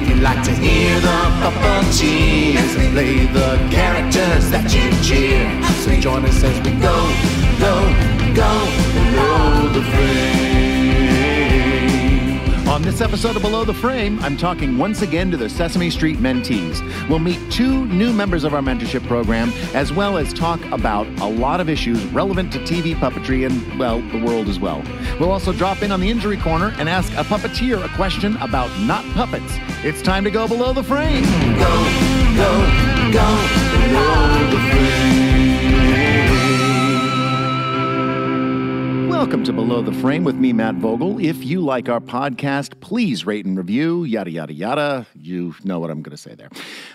If you like to hear the puppeteers play the characters that you cheer, so join us as we go below the frame. On this episode of Below the Frame, I'm talking once again to the Sesame Street Mentees. We'll meet 2 new members of our mentorship program, as well as talk about a lot of issues relevant to TV puppetry and, well, the world as well. We'll also drop in on the injury corner and ask a puppeteer a question about not puppets. It's time to go below the frame. Go below the frame. Welcome to Below the Frame with me, Matt Vogel. If you like our podcast, please rate and review, yada, yada, yada. You know what I'm going to say there.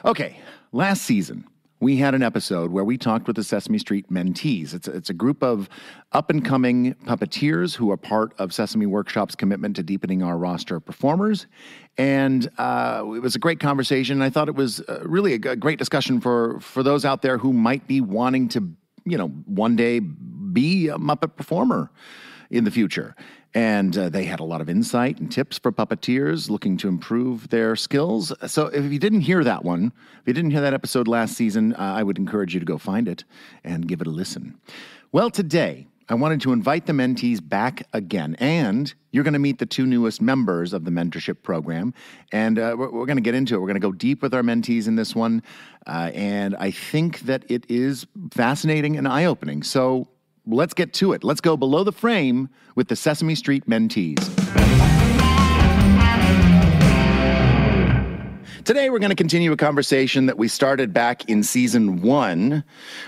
Okay, last season, we had an episode where we talked with the Sesame Street Mentees. It's a group of up-and-coming puppeteers who are part of Sesame Workshop's commitment to deepening our roster of performers. And it was a great conversation. I thought it was really a great discussion for those out there who might be wanting to, one day be a Muppet performer in the future. And they had a lot of insight and tips for puppeteers looking to improve their skills. So if you didn't hear that one, if you didn't hear that episode last season, I would encourage you to go find it and give it a listen. Well, today, I wanted to invite the mentees back again, and you're going to meet the 2 newest members of the mentorship program, and we're going to get into it. We're going to go deep with our mentees in this one, and I think that it is fascinating and eye-opening. So let's get to it. Let's go below the frame with the Sesame Street Mentees. Today, we're going to continue a conversation that we started back in season 1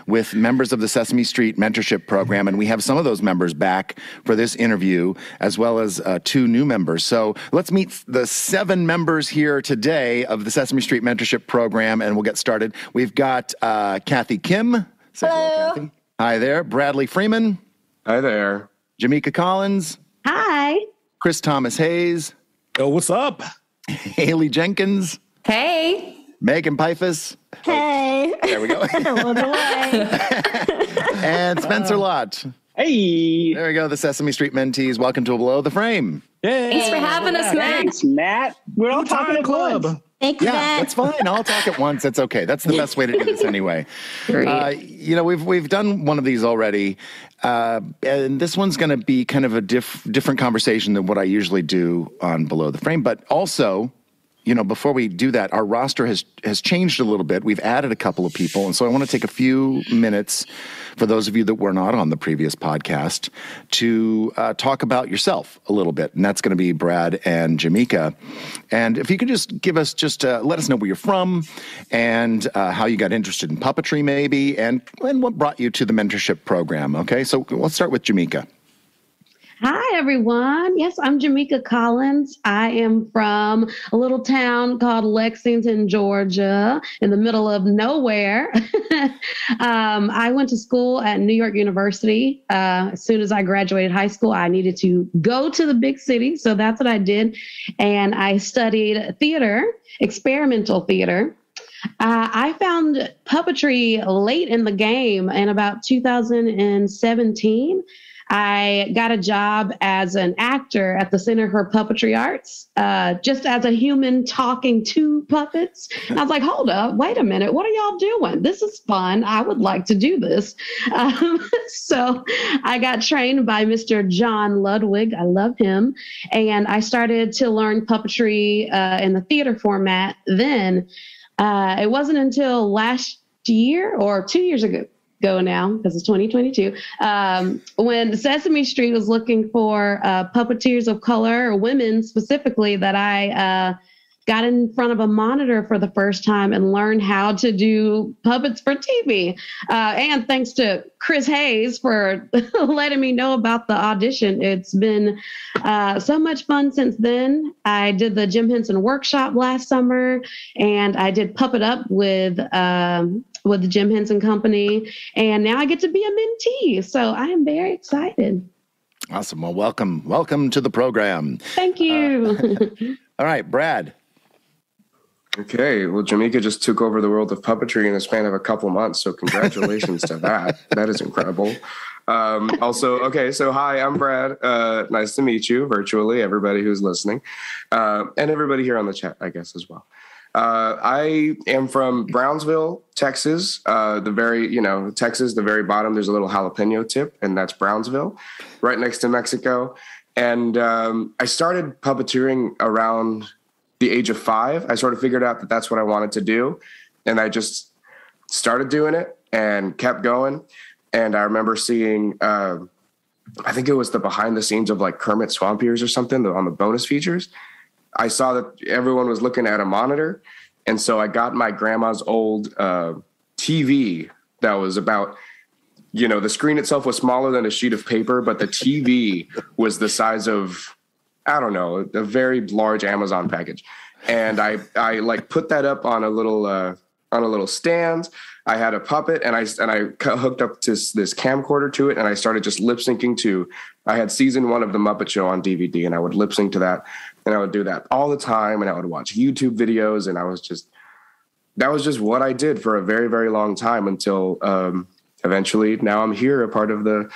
with members of the Sesame Street Mentorship Program, and we have some of those members back for this interview, as well as 2 new members. So let's meet the 7 members here today of the Sesame Street Mentorship Program, and we'll get started. We've got Kathy Kim. Say hello, Kathy. Hi there. Bradley Freeman. Hi there. Jamika Collins. Hi. Chris Thomas Hayes. Oh, what's up? Hayley Jenkins. Hey. Megan Pifus. Hey. There we go. And Spencer Lott. Hey. There we go, the Sesame Street Mentees. Welcome to Below the Frame. Yay. Thanks for having us, Matt. Thanks, Matt. We're all talking at once. Thank you, Yeah, Matt. that's fine. I'll talk at once. That's okay. That's the best way to do this anyway. We've done one of these already, and this one's going to be kind of a different conversation than what I usually do on Below the Frame. But also, before we do that, our roster has changed a little bit. We've added a couple of people, and so I want to take a few minutes for those of you that were not on the previous podcast to talk about yourself a little bit, and that's going to be Brad and Jamika. And if you could just give us let us know where you're from and how you got interested in puppetry maybe, and what brought you to the mentorship program, okay? So let's start with Jamika. Hi, everyone. Yes, I'm Jamika Collins. I am from a little town called Lexington, Georgia, in the middle of nowhere. I went to school at New York University. As soon as I graduated high school, I needed to go to the big city. So that's what I did. And I studied theater, experimental theater. I found puppetry late in the game in about 2017. I got a job as an actor at the Center for Puppetry Arts, just as a human talking to puppets. I was like, hold up, wait a minute. What are y'all doing? This is fun. I would like to do this. So I got trained by Mr. John Ludwig. I love him. And I started to learn puppetry in the theater format then. It wasn't until last year or 2 years ago now, because it's 2022, when Sesame Street was looking for puppeteers of color, or women specifically, that I got in front of a monitor for the first time and learned how to do puppets for TV. And thanks to Chris Hayes for letting me know about the audition. It's been so much fun since then. I did the Jim Henson workshop last summer, and I did Puppet Up with the Jim Henson Company. And now I get to be a mentee. So I am very excited. Awesome. Well, welcome to the program. Thank you. All right, Brad. Okay, well, Jamika just took over the world of puppetry in the span of a couple months, so congratulations to that. That is incredible. So hi, I'm Brad. Nice to meet you virtually, everybody who's listening, and everybody here on the chat, I guess, as well. I am from Brownsville, Texas. Texas, the very bottom, there's a little jalapeno tip, and that's Brownsville, right next to Mexico. And I started puppeteering around the age of 5. I sort of figured out that that's what I wanted to do. And I just started doing it and kept going. And I remember seeing, I think it was the behind the scenes of like Kermit Swamp Ears or something on the bonus features. I saw that everyone was looking at a monitor. And so I got my grandma's old TV that was about, the screen itself was smaller than a sheet of paper, but the TV was the size of, I don't know, a very large Amazon package. And I like put that up on a little stand. I had a puppet and I hooked up to this camcorder to it. And I started just lip syncing I had season 1 of the Muppet Show on DVD, and I would lip sync to that. And I would do that all the time. And I would watch YouTube videos. And that was just what I did for a very, very long time until, eventually, now I'm here, a part of the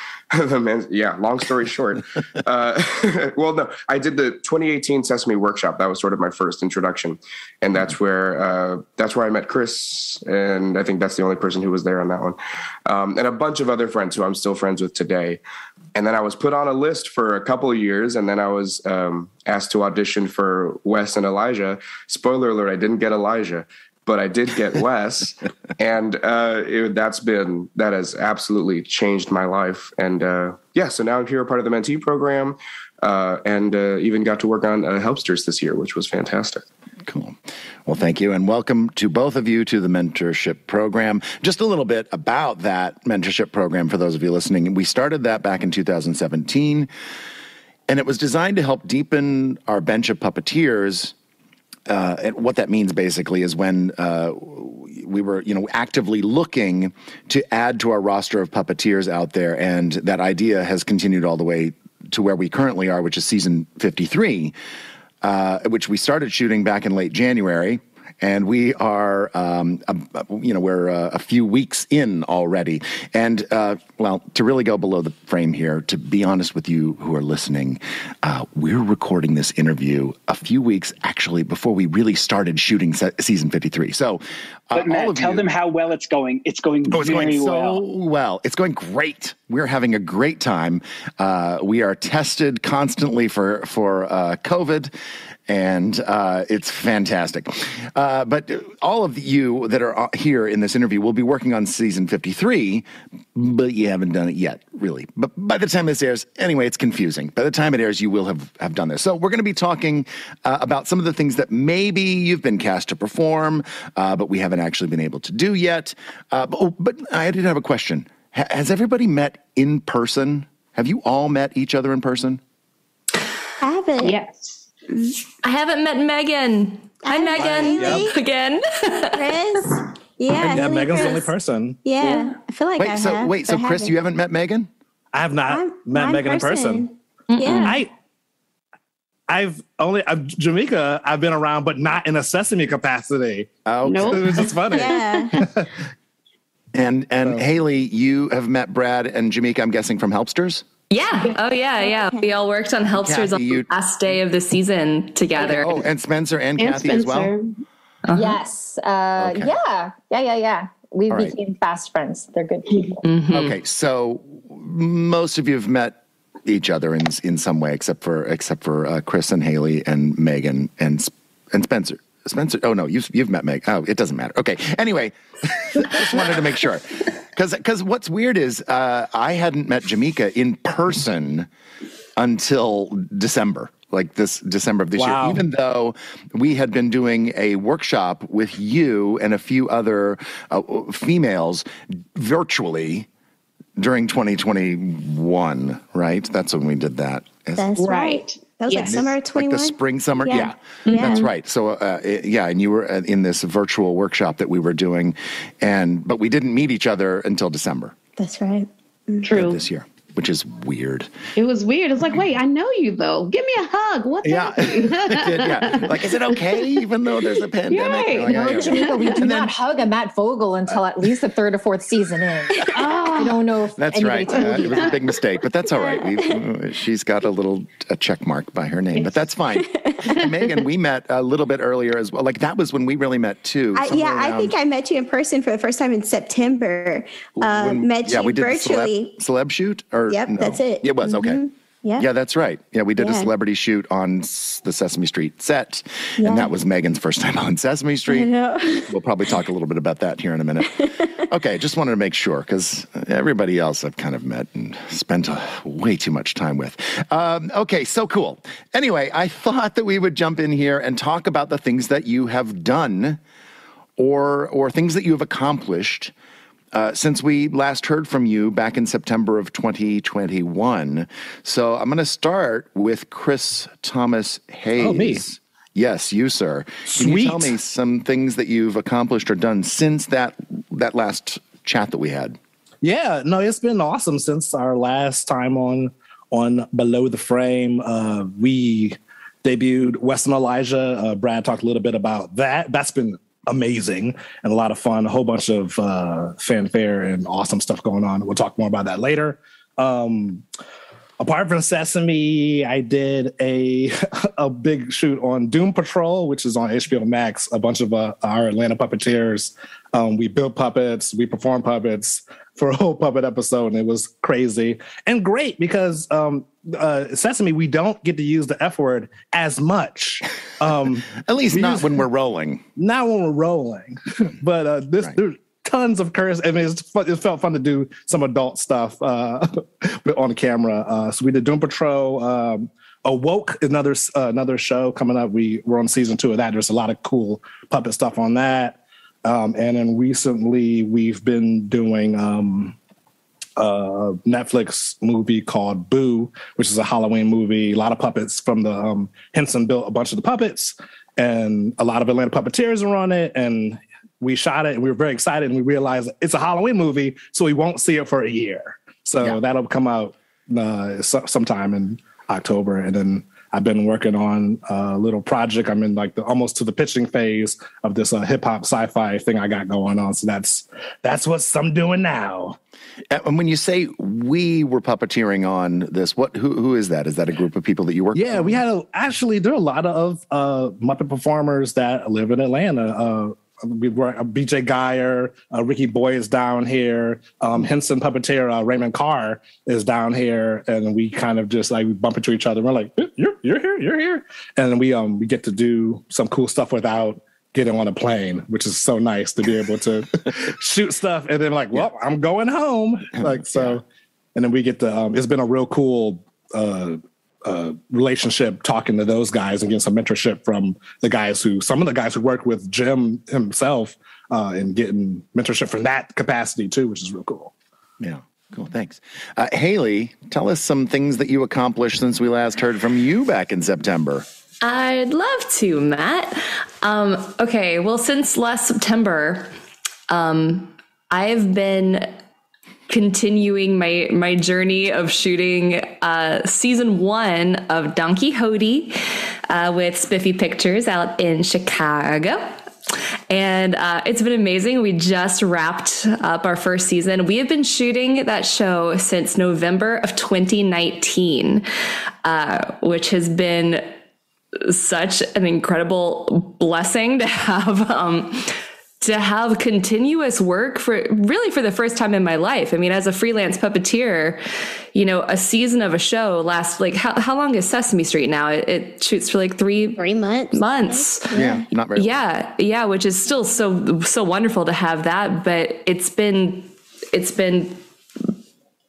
men's. Yeah, long story short. Well, no, I did the 2018 Sesame workshop. That was sort of my first introduction, and that's where I met Chris, and I think that's the only person who was there on that one, and a bunch of other friends who I'm still friends with today. And then I was put on a list for a couple of years, and then I was asked to audition for Wes and Elijah. Spoiler alert: I didn't get Elijah. But I did get Wes, and that has absolutely changed my life. And so now I'm here, a part of the mentee program, and even got to work on Helpsters this year, which was fantastic. Cool. Well, thank you, and welcome to both of you to the mentorship program. Just a little bit about that mentorship program for those of you listening. We started that back in 2017, and it was designed to help deepen our bench of puppeteers. And what that means basically is when we were, actively looking to add to our roster of puppeteers out there, and that idea has continued all the way to where we currently are, which is season 53, which we started shooting back in late January. And we are, we're a few weeks in already. And, to really go below the frame here, to be honest with you who are listening, we're recording this interview a few weeks actually before we really started shooting season 53. So, but Matt, tell them how well it's going. It's going very well. It's going great. We're having a great time. We are tested constantly for COVID. And it's fantastic. But all of you that are here in this interview will be working on season 53, but you haven't done it yet, really. But by the time this airs, anyway, it's confusing. By the time it airs, you will have done this. So we're going to be talking about some of the things that maybe you've been cast to perform, but we haven't actually been able to do yet. But I did have a question. Has everybody met in person? Have you all met each other in person? I haven't. Yes. I haven't met Megan. Hi, Megan. Yep. Again. Chris? Yeah, Megan's Chris. the only person. Yeah, I feel like I have. So Chris, you haven't met Megan? I have not met Megan in person. Yeah. I've Jamika, I've been around, but not in a Sesame capacity. Oh, nope. It was just funny. Yeah. And Hayley, you have met Brad and Jamika, I'm guessing, from Helpsters? Yeah. Oh, yeah. We all worked on Helpsters on the last day of the season together. Oh, and Spencer and Kathy Spencer as well? Uh-huh. Yes. Okay. Yeah. We All became fast friends. They're good people. Mm-hmm. Okay, so most of you have met each other in some way, except for Chris and Hayley and Megan and Spencer. Spencer, oh no, you've met Meg. Oh, it doesn't matter. Okay, anyway, just wanted to make sure. Because what's weird is I hadn't met Jamika in person until December, like this December of this year, even though we had been doing a workshop with you and a few other females virtually during 2021, right? That's when we did that. That's right. That was like summer 21? Like the spring, summer? Yeah. That's right. So, and you were in this virtual workshop that we were doing, but we didn't meet each other until December. That's right. True. This year. which is weird. It was weird. It's like, wait, I know you though. Give me a hug. What's happening? Like, is it okay even though there's a pandemic? Right. Like, No, Jamika, we do not hug a Matt Vogel until at least the third or fourth season in. I don't know if that's anybody right. told you It was a that. big mistake, but that's all right. She's got a check mark by her name, but that's fine. And Megan, we met a little bit earlier as well. Like that was when we really met too. I think I met you in person for the first time in September. Met you we did virtually. The celeb shoot? Yep, no? that's it. It was, okay. Yeah. Yeah, that's right. Yeah, we did a Yeah. celebrity shoot on the Sesame Street set, and that was Megan's first time on Sesame Street. I know. We'll probably talk a little bit about that here in a minute. Okay, just wanted to make sure, because everybody else I've kind of met and spent way too much time with. Okay, so cool. Anyway, I thought that we would jump in here and talk about the things that you have done or things that you have accomplished since we last heard from you back in September of 2021. So I'm going to start with Chris Thomas Hayes. Oh, me. Yes, you, sir. Can you tell me some things that you've accomplished or done since that last chat that we had? Yeah, no, it's been awesome since our last time on Below the Frame. We debuted Weston Elijah. Brad talked a little bit about that. That's been amazing and a lot of fun. A whole bunch of fanfare and awesome stuff going on. We'll talk more about that later. Apart from Sesame, I did a big shoot on Doom Patrol, which is on HBO Max. A bunch of our Atlanta puppeteers. We built puppets, we performed puppets for a whole puppet episode, and it was crazy and great because Sesame, we don't get to use the F word as much. At least not when we're rolling. Not when we're rolling. But there's tons of curse. I mean, it felt fun to do some adult stuff on camera. So we did Doom Patrol. Awoke, another show coming up. We're on season 2 of that. There's a lot of cool puppet stuff on that. And then recently we've been doing a Netflix movie called Boo, which is a Halloween movie. A lot of puppets from the Henson built a bunch of the puppets, and a lot of Atlanta puppeteers are on it. And we shot it, and we were very excited. And we realized it's a Halloween movie, so we won't see it for a year. So that'll come out sometime in October, and then I've been working on a little project. I'm in almost to the pitching phase of this hip hop sci-fi thing I got going on. So that's what I'm doing now. And when you say we were puppeteering on this, who is that? Is that a group of people that you work with? Yeah, we had there are a lot of Muppet performers that live in Atlanta. We work BJ Geyer, Ricky Boy is down here. Henson puppeteer Raymond Carr is down here, and we kind of just we bump into each other. We're like, you're here, and then we get to do some cool stuff without getting on a plane, which is so nice to be able to shoot stuff and then I'm going home. And then we get to. It's been a real cool relationship talking to those guys and getting some mentorship from some of the guys who worked with Jim himself and getting mentorship from that capacity too, which is real cool. Yeah. Cool. Thanks. Hayley, tell us some things that you accomplished since we last heard from you back in September. I'd love to, Matt. Okay. Well, since last September, I've been continuing my journey of shooting season 1 of Don Quixote with Spiffy Pictures out in Chicago. And it's been amazing. We just wrapped up our first season. We have been shooting that show since November of 2019, which has been such an incredible blessing to have continuous work for the first time in my life. I mean, as a freelance puppeteer, a season of a show lasts how long is Sesame Street now? It shoots for 3 months. Yeah, not very long. Yeah, which is still so wonderful to have that, but it's been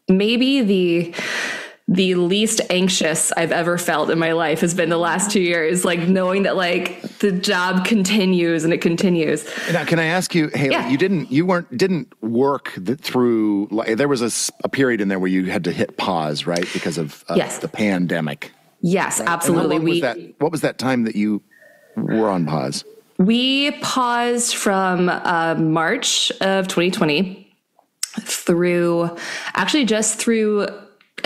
maybe the least anxious I've ever felt in my life has been the last 2 years, knowing that the job continues and it continues. Now, can I ask you, Hayley, you didn't work through, there was a period in there where you had to hit pause, right? Because of the pandemic. Yes, right? absolutely. What was that time that you were on pause? We paused from March of 2020 through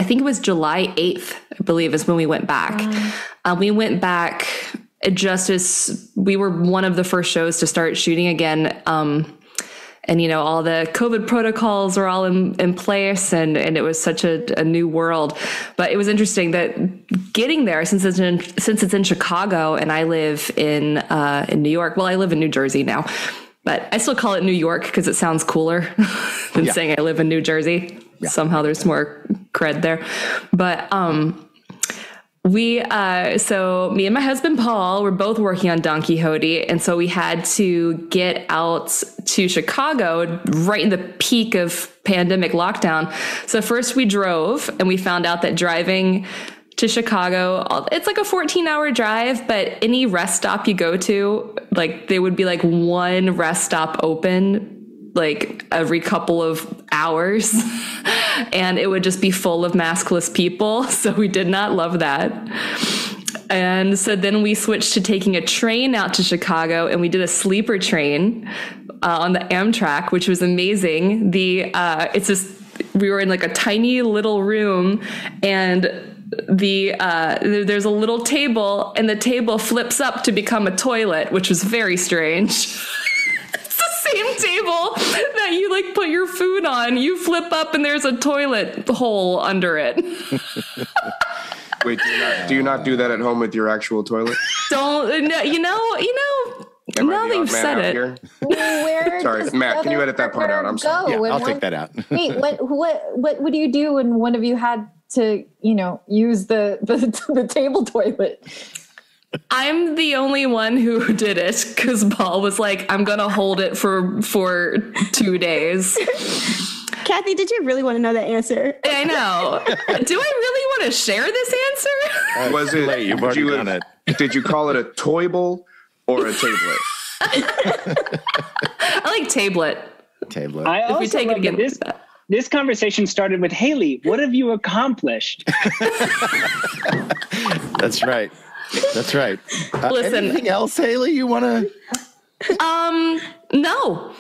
I think it was July 8th, I believe, is when we went back. We went back just as we were one of the first shows to start shooting again. And, you know, all the COVID protocols were all in place, and it was such a new world. But it was interesting that getting there, since it's in Chicago and I live in New York. Well, I live in New Jersey now, but I still call it New York because it sounds cooler than saying I live in New Jersey. Yeah. Somehow there's more cred there. But so me and my husband, Paul, were both working on Don Quixote. And so we had to get out to Chicago right in the peak of pandemic lockdown. So first we drove, and we found out that driving to Chicago, it's like a 14-hour drive, but any rest stop you go to, like there would be like one rest stop open like every couple of hours, and it would just be full of maskless people. So we did not love that. And so then we switched to taking a train out to Chicago, and we did a sleeper train on the Amtrak, which was amazing. We were in like a tiny little room, and there's a little table, and the table flips up to become a toilet, which was very strange. Same table that you like put your food on, you flip up and there's a toilet hole under it. Wait, do you not do that at home with your actual toilet? Don't, no, you know. Now they've said it. Sorry, Matt, can you edit that part out? I'm sorry. Yeah, I'll take that out. Wait, what do you do when one of you had to, use the table toilet? I'm the only one who did it because Paul was like, I'm going to hold it for 2 days. Kathy, did you really want to know that answer? I know. Do I really want to share this answer? Was it late? You've already done it. Did you call it a toible or a tablet? I like tablet. I also take it again. This conversation started with Hayley. What have you accomplished? That's right. That's right. Listen, anything else, Hayley, you want to? No.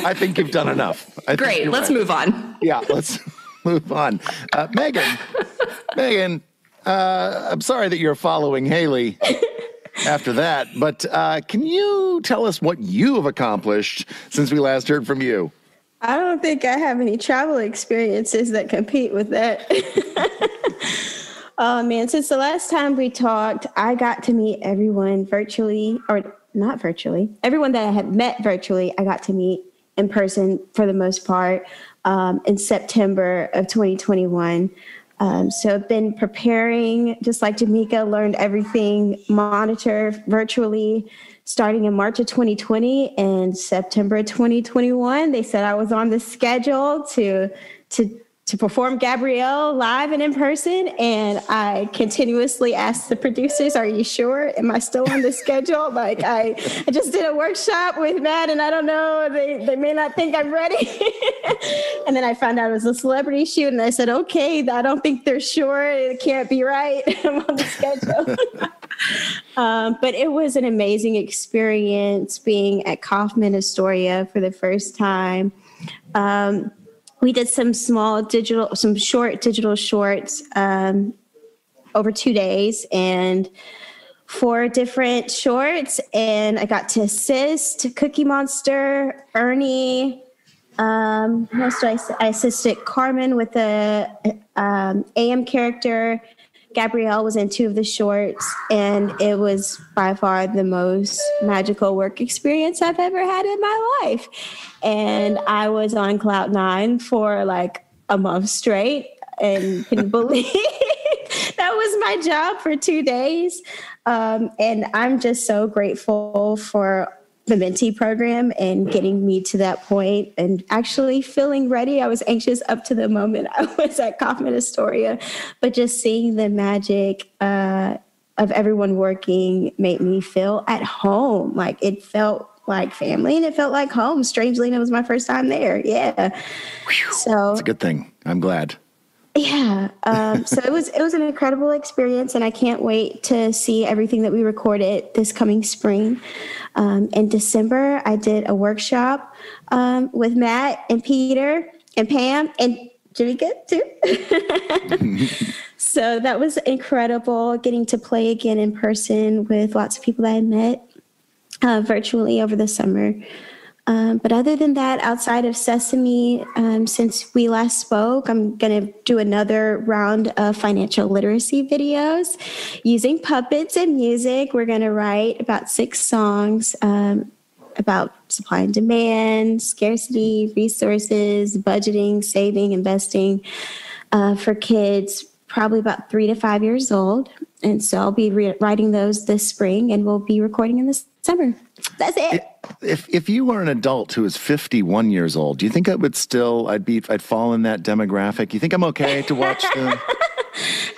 I think you've done enough. Great. Let's move on. Yeah, let's move on. Megan, I'm sorry that you're following Hayley after that, but can you tell us what you have accomplished since we last heard from you? I don't think I have any travel experiences that compete with that. Oh, man, since the last time we talked, I got to meet everyone virtually, or not virtually. Everyone that I had met virtually, I got to meet in person for the most part in September of 2021. So I've been preparing, just like Jamika, learned everything, monitor virtually, starting in March of 2020 and September 2021. They said I was on the schedule to perform Gabrielle live and in person. And I continuously asked the producers, are you sure? Am I still on the schedule? Like I just did a workshop with Matt and I don't know, they may not think I'm ready. And then I found out it was a celebrity shoot and I said, okay, I don't think they're sure. It can't be right. I'm on the schedule. But it was an amazing experience being at Kaufman Astoria for the first time. We did some short digital shorts over 2 days and 4 different shorts. And I got to assist Cookie Monster, Ernie. I assisted Carmen with the AM character. Gabrielle was in 2 of the shorts, and it was by far the most magical work experience I've ever had in my life. And I was on cloud 9 for like a month straight and couldn't believe that was my job for 2 days. And I'm just so grateful for the Mentee program and getting me to that point and actually feeling ready. I was anxious up to the moment I was at Kaufman Astoria, but just seeing the magic of everyone working made me feel at home. Like it felt like family and it felt like home. Strangely, and it was my first time there. Yeah. Whew, so it's a good thing. I'm glad. Yeah. So it was an incredible experience, and I can't wait to see everything that we recorded this coming spring. In December, I did a workshop with Matt and Peter and Pam, and Jamika too. So that was incredible, getting to play again in person with lots of people that I met virtually over the summer. But other than that, outside of Sesame, since we last spoke, I'm going to do another round of financial literacy videos using puppets and music. We're going to write about 6 songs about supply and demand, scarcity, resources, budgeting, saving, investing for kids probably about 3 to 5 years old. And so I'll be writing those this spring, and we'll be recording in the summer. That's it. If you were an adult who is 51 years old, do you think I would still, I'd fall in that demographic? You think I'm okay to watch them?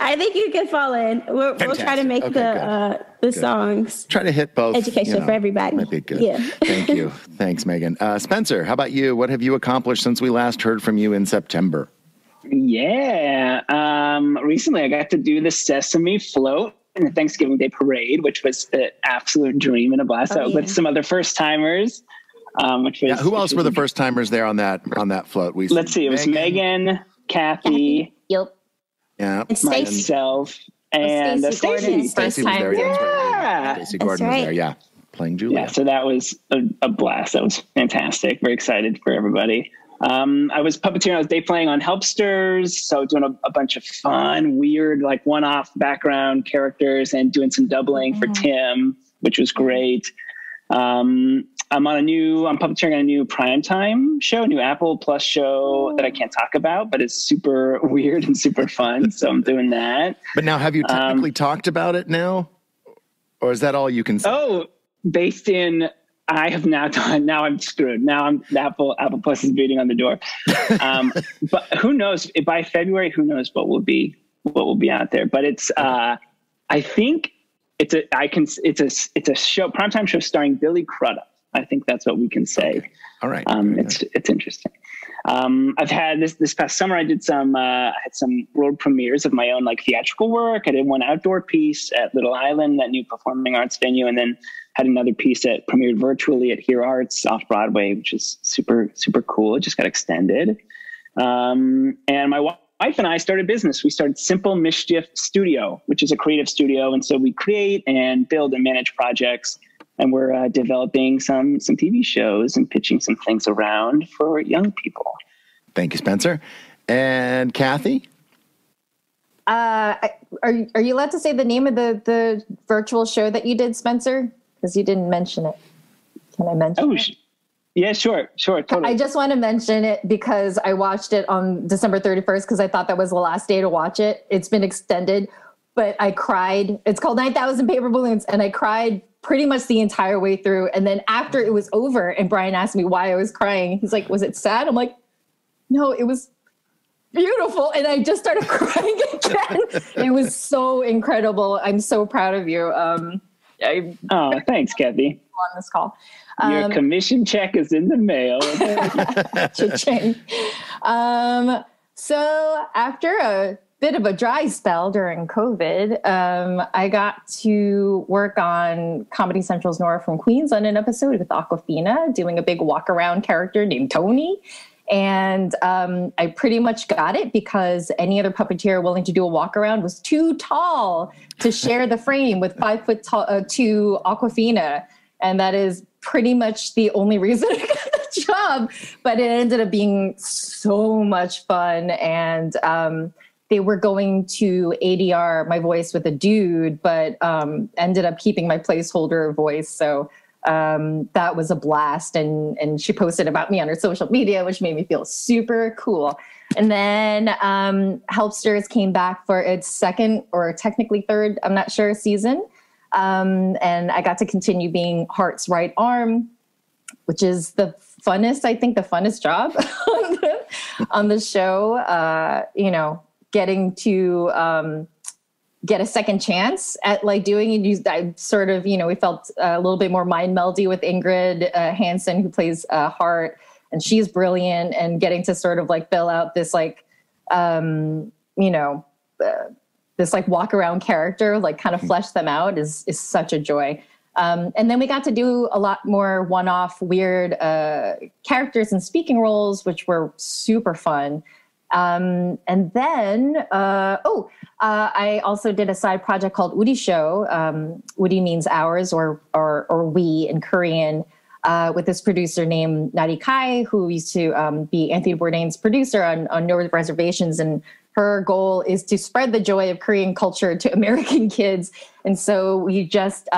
I think you can fall in. We'll try to make the songs. Try to hit both. Educational for everybody. Might be good. Yeah. Thank you. Thanks, Megan. Spencer, how about you? What have you accomplished since we last heard from you in September? Yeah. Recently I got to do the Sesame float in the Thanksgiving Day parade, which was an absolute dream and a blast out with some other first timers. Who else were the first timers there on that float? Let's see. It was Megan, Kathy. Yep. Yeah. And myself and Stacey. Stacey was there. Yeah. Stacey Gordon was there. Yeah. Playing Julia. Yeah. So that was a blast. That was fantastic. Very excited for everybody. I was puppeteering. I was day playing on Helpsters, so doing a bunch of fun, weird, like one-off background characters, and doing some doubling for Tim, which was great. I'm puppeteering on a new primetime show, a new Apple Plus show that I can't talk about, but it's super weird and super fun. So I'm doing that. But now, have you technically talked about it now, or is that all you can say? Oh, based in. I have now done. Now I'm screwed. Now Apple Plus is beating on the door. But who knows? By February, who knows what will be out there? But it's. I think it's a show, primetime show starring Billy Crudup. I think that's what we can say. Okay. All right. It's interesting. I've had this past summer. I did I had some world premieres of my own like theatrical work. I did one outdoor piece at Little Island, that new performing arts venue, and then had another piece that premiered virtually at Here Arts off Broadway, which is super, super cool. It just got extended. And my wife and I started business. We started Simple Mischief Studio, which is a creative studio. And so we create and build and manage projects. And we're developing some TV shows and pitching some things around for young people. Thank you, Spencer. And Kathy? Are you allowed to say the name of the virtual show that you did, Spencer? Because you didn't mention it. Can I mention it? Yeah, sure, totally. I just want to mention it because I watched it on December 31st because I thought that was the last day to watch it. It's been extended, but I cried. It's called 9,000 Paper Balloons, and I cried pretty much the entire way through. And then after it was over and Brian asked me why I was crying, he's like, was it sad? I'm like, no, it was beautiful. And I just started crying again. It was so incredible. I'm so proud of you. Thanks, Kathy. On this call. Your commission check is in the mail. Cha-ching. So after a bit of a dry spell during COVID, I got to work on Comedy Central's Nora from Queens on an episode with Awkwafina, doing a big walk-around character named Tony. And I pretty much got it because any other puppeteer willing to do a walk-around was too tall to share the frame with 5'2" Awkwafina. And that is pretty much the only reason I got the job. But it ended up being so much fun. And they were going to ADR my voice with a dude, but ended up keeping my placeholder voice. So that was a blast. And she posted about me on her social media, which made me feel super cool. And then Helpsters came back for its second or technically third, I'm not sure, season. And I got to continue being Hart's right arm, which is the funnest job on the show. Getting to get a second chance at like doing it. I sort of, we felt a little bit more mind meldy with Ingrid Hansen, who plays Hart, and she's brilliant. And getting to sort of like fill out this like, this like walk around character, like kind of flesh them out is such a joy. And then we got to do a lot more one-off weird characters and speaking roles, which were super fun. And then, I also did a side project called Uri Show. Uri means ours or we in Korean, with this producer named Nari Kai, who used to be Anthony Bourdain's producer on No Reservations. And her goal is to spread the joy of Korean culture to American kids. And so we just,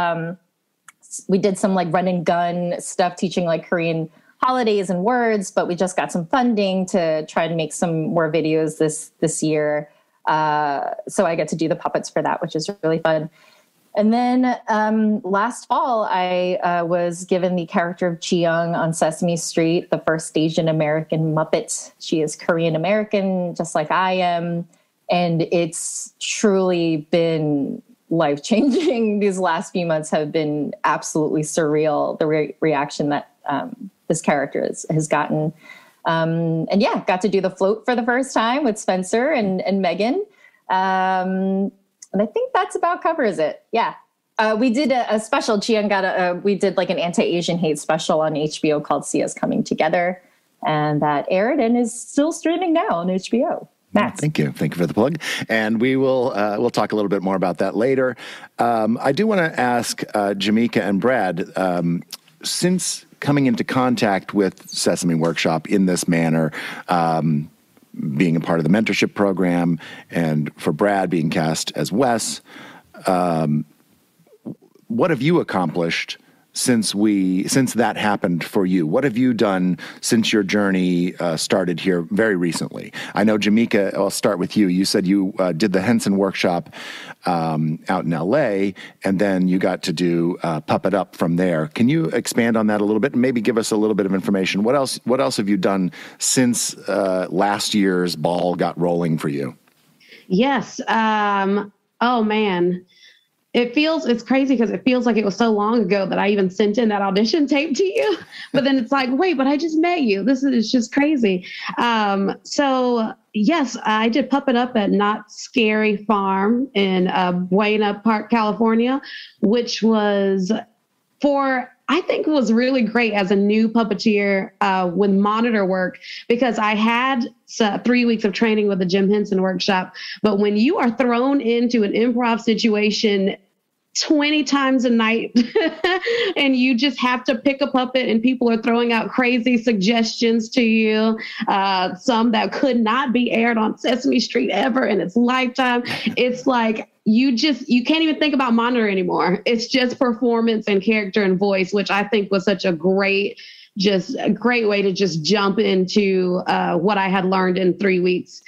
we did some like run and gun stuff, teaching like Korean holidays and words, but we just got some funding to try and make some more videos this year. So I get to do the puppets for that, which is really fun. And then last fall, I was given the character of Ji-young on Sesame Street, the first Asian American Muppet. She is Korean American, just like I am. And it's truly been life-changing. These last few months have been absolutely surreal, the reaction that this character has gotten. And yeah, got to do the float for the first time with Spencer and Megan. And I think that's about covers it. Yeah. We did a special. Ji-young we did like an anti-Asian hate special on HBO called See Us Coming Together. And that aired and is still streaming now on HBO. Matt. Thank you. Thank you for the plug. And we will we'll talk a little bit more about that later. I do want to ask Jamika and Brad, since coming into contact with Sesame Workshop in this manner, being a part of the mentorship program, and for Brad being cast as Wes, what have you accomplished since that happened for you? What have you done since your journey started here very recently? I know, Jamika, I'll start with you. You said you did the Henson workshop out in L.A., and then you got to do Puppet Up from there. Can you expand on that a little bit and maybe give us a little bit of information? What else have you done since last year's ball got rolling for you? Yes. Oh, man. It's crazy because it feels like it was so long ago that I even sent in that audition tape to you. But then it's like, wait, but I just met you. It's just crazy. So yes, I did Puppet Up at Not Scary Farm in Buena Park, California, which was I think was really great as a new puppeteer with monitor work, because I had 3 weeks of training with the Jim Henson workshop. But when you are thrown into an improv situation 20 times a night and you just have to pick a puppet and people are throwing out crazy suggestions to you, some that could not be aired on Sesame Street ever in its lifetime, it's like, you can't even think about monitor anymore. It's just performance and character and voice, which I think was such a great way to just jump into what I had learned in 3 weeks.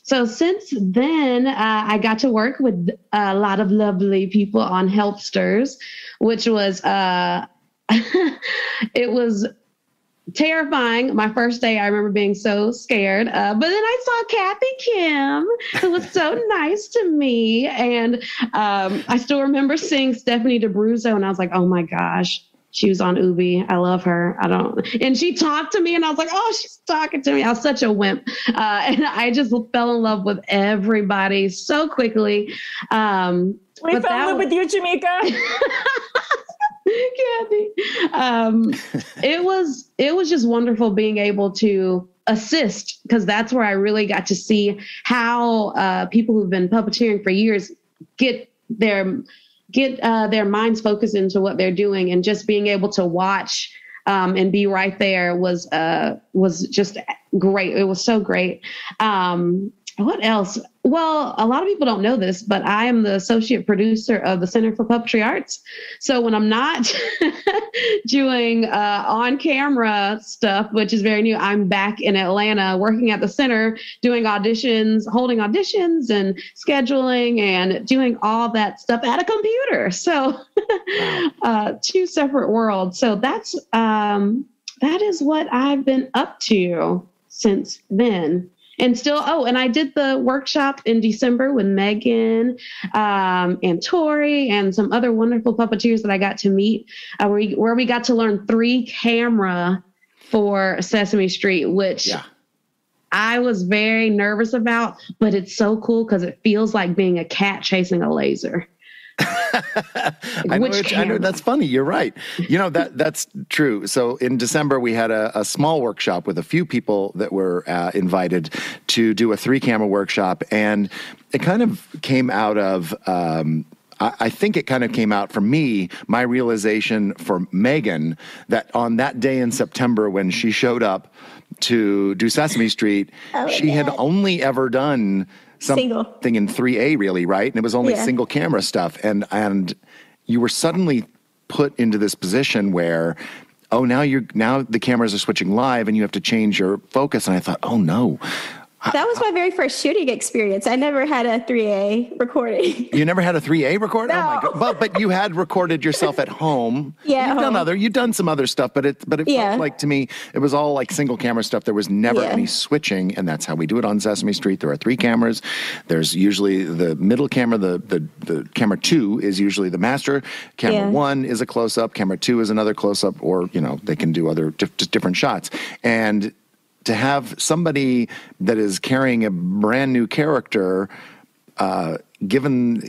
So since then, I got to work with a lot of lovely people on Helpsters, which was, it was terrifying. My first day, I remember being so scared. But then I saw Kathy Kim, who was so nice to me. And I still remember seeing Stephanie DeBruzzo, and I was like, oh my gosh, she was on Ubi. I love her. And she talked to me, and I was like, oh, she's talking to me. I was such a wimp. And I just fell in love with everybody so quickly. We fell in love with you, Jamika. Kathy. It was just wonderful being able to assist, because that's where I really got to see how people who've been puppeteering for years get their minds focused into what they're doing, and just being able to watch and be right there was just great. It was so great. What else? Well, a lot of people don't know this, but I am the associate producer of the Center for Puppetry Arts. So when I'm not doing on-camera stuff, which is very new, I'm back in Atlanta working at the center, doing auditions, holding auditions and scheduling and doing all that stuff at a computer. So two separate worlds. So that is what I've been up to since then. And still, and I did the workshop in December with Megan and Tori and some other wonderful puppeteers that I got to meet, where we got to learn 3-camera for Sesame Street, which I was very nervous about, but it's so cool because it feels like being a cat chasing a laser. I know that's funny. You're right. You know, that's true. So in December, we had a small workshop with a few people that were invited to do a 3-camera workshop. And it kind of came out of, I think it kind of came out from me, my realization for Megan, that on that day in September when she showed up to do Sesame Street, she had only ever done something in 3A, really, right? And it was only single camera stuff. And you were suddenly put into this position where, now the cameras are switching live and you have to change your focus. And I thought, oh no. That was my very first shooting experience. I never had a 3A recording. You never had a 3A recording? No. Oh my God. Well, but you had recorded yourself at home. Yeah. You've done some other stuff, but it felt like, to me, it was all like single camera stuff. There was never any switching, and that's how we do it on Sesame Street. There are 3 cameras. There's usually the middle camera, the camera 2 is usually the master. Camera 1 is a close-up. Camera 2 is another close-up, or, they can do other just different shots. And to have somebody that is carrying a brand new character, given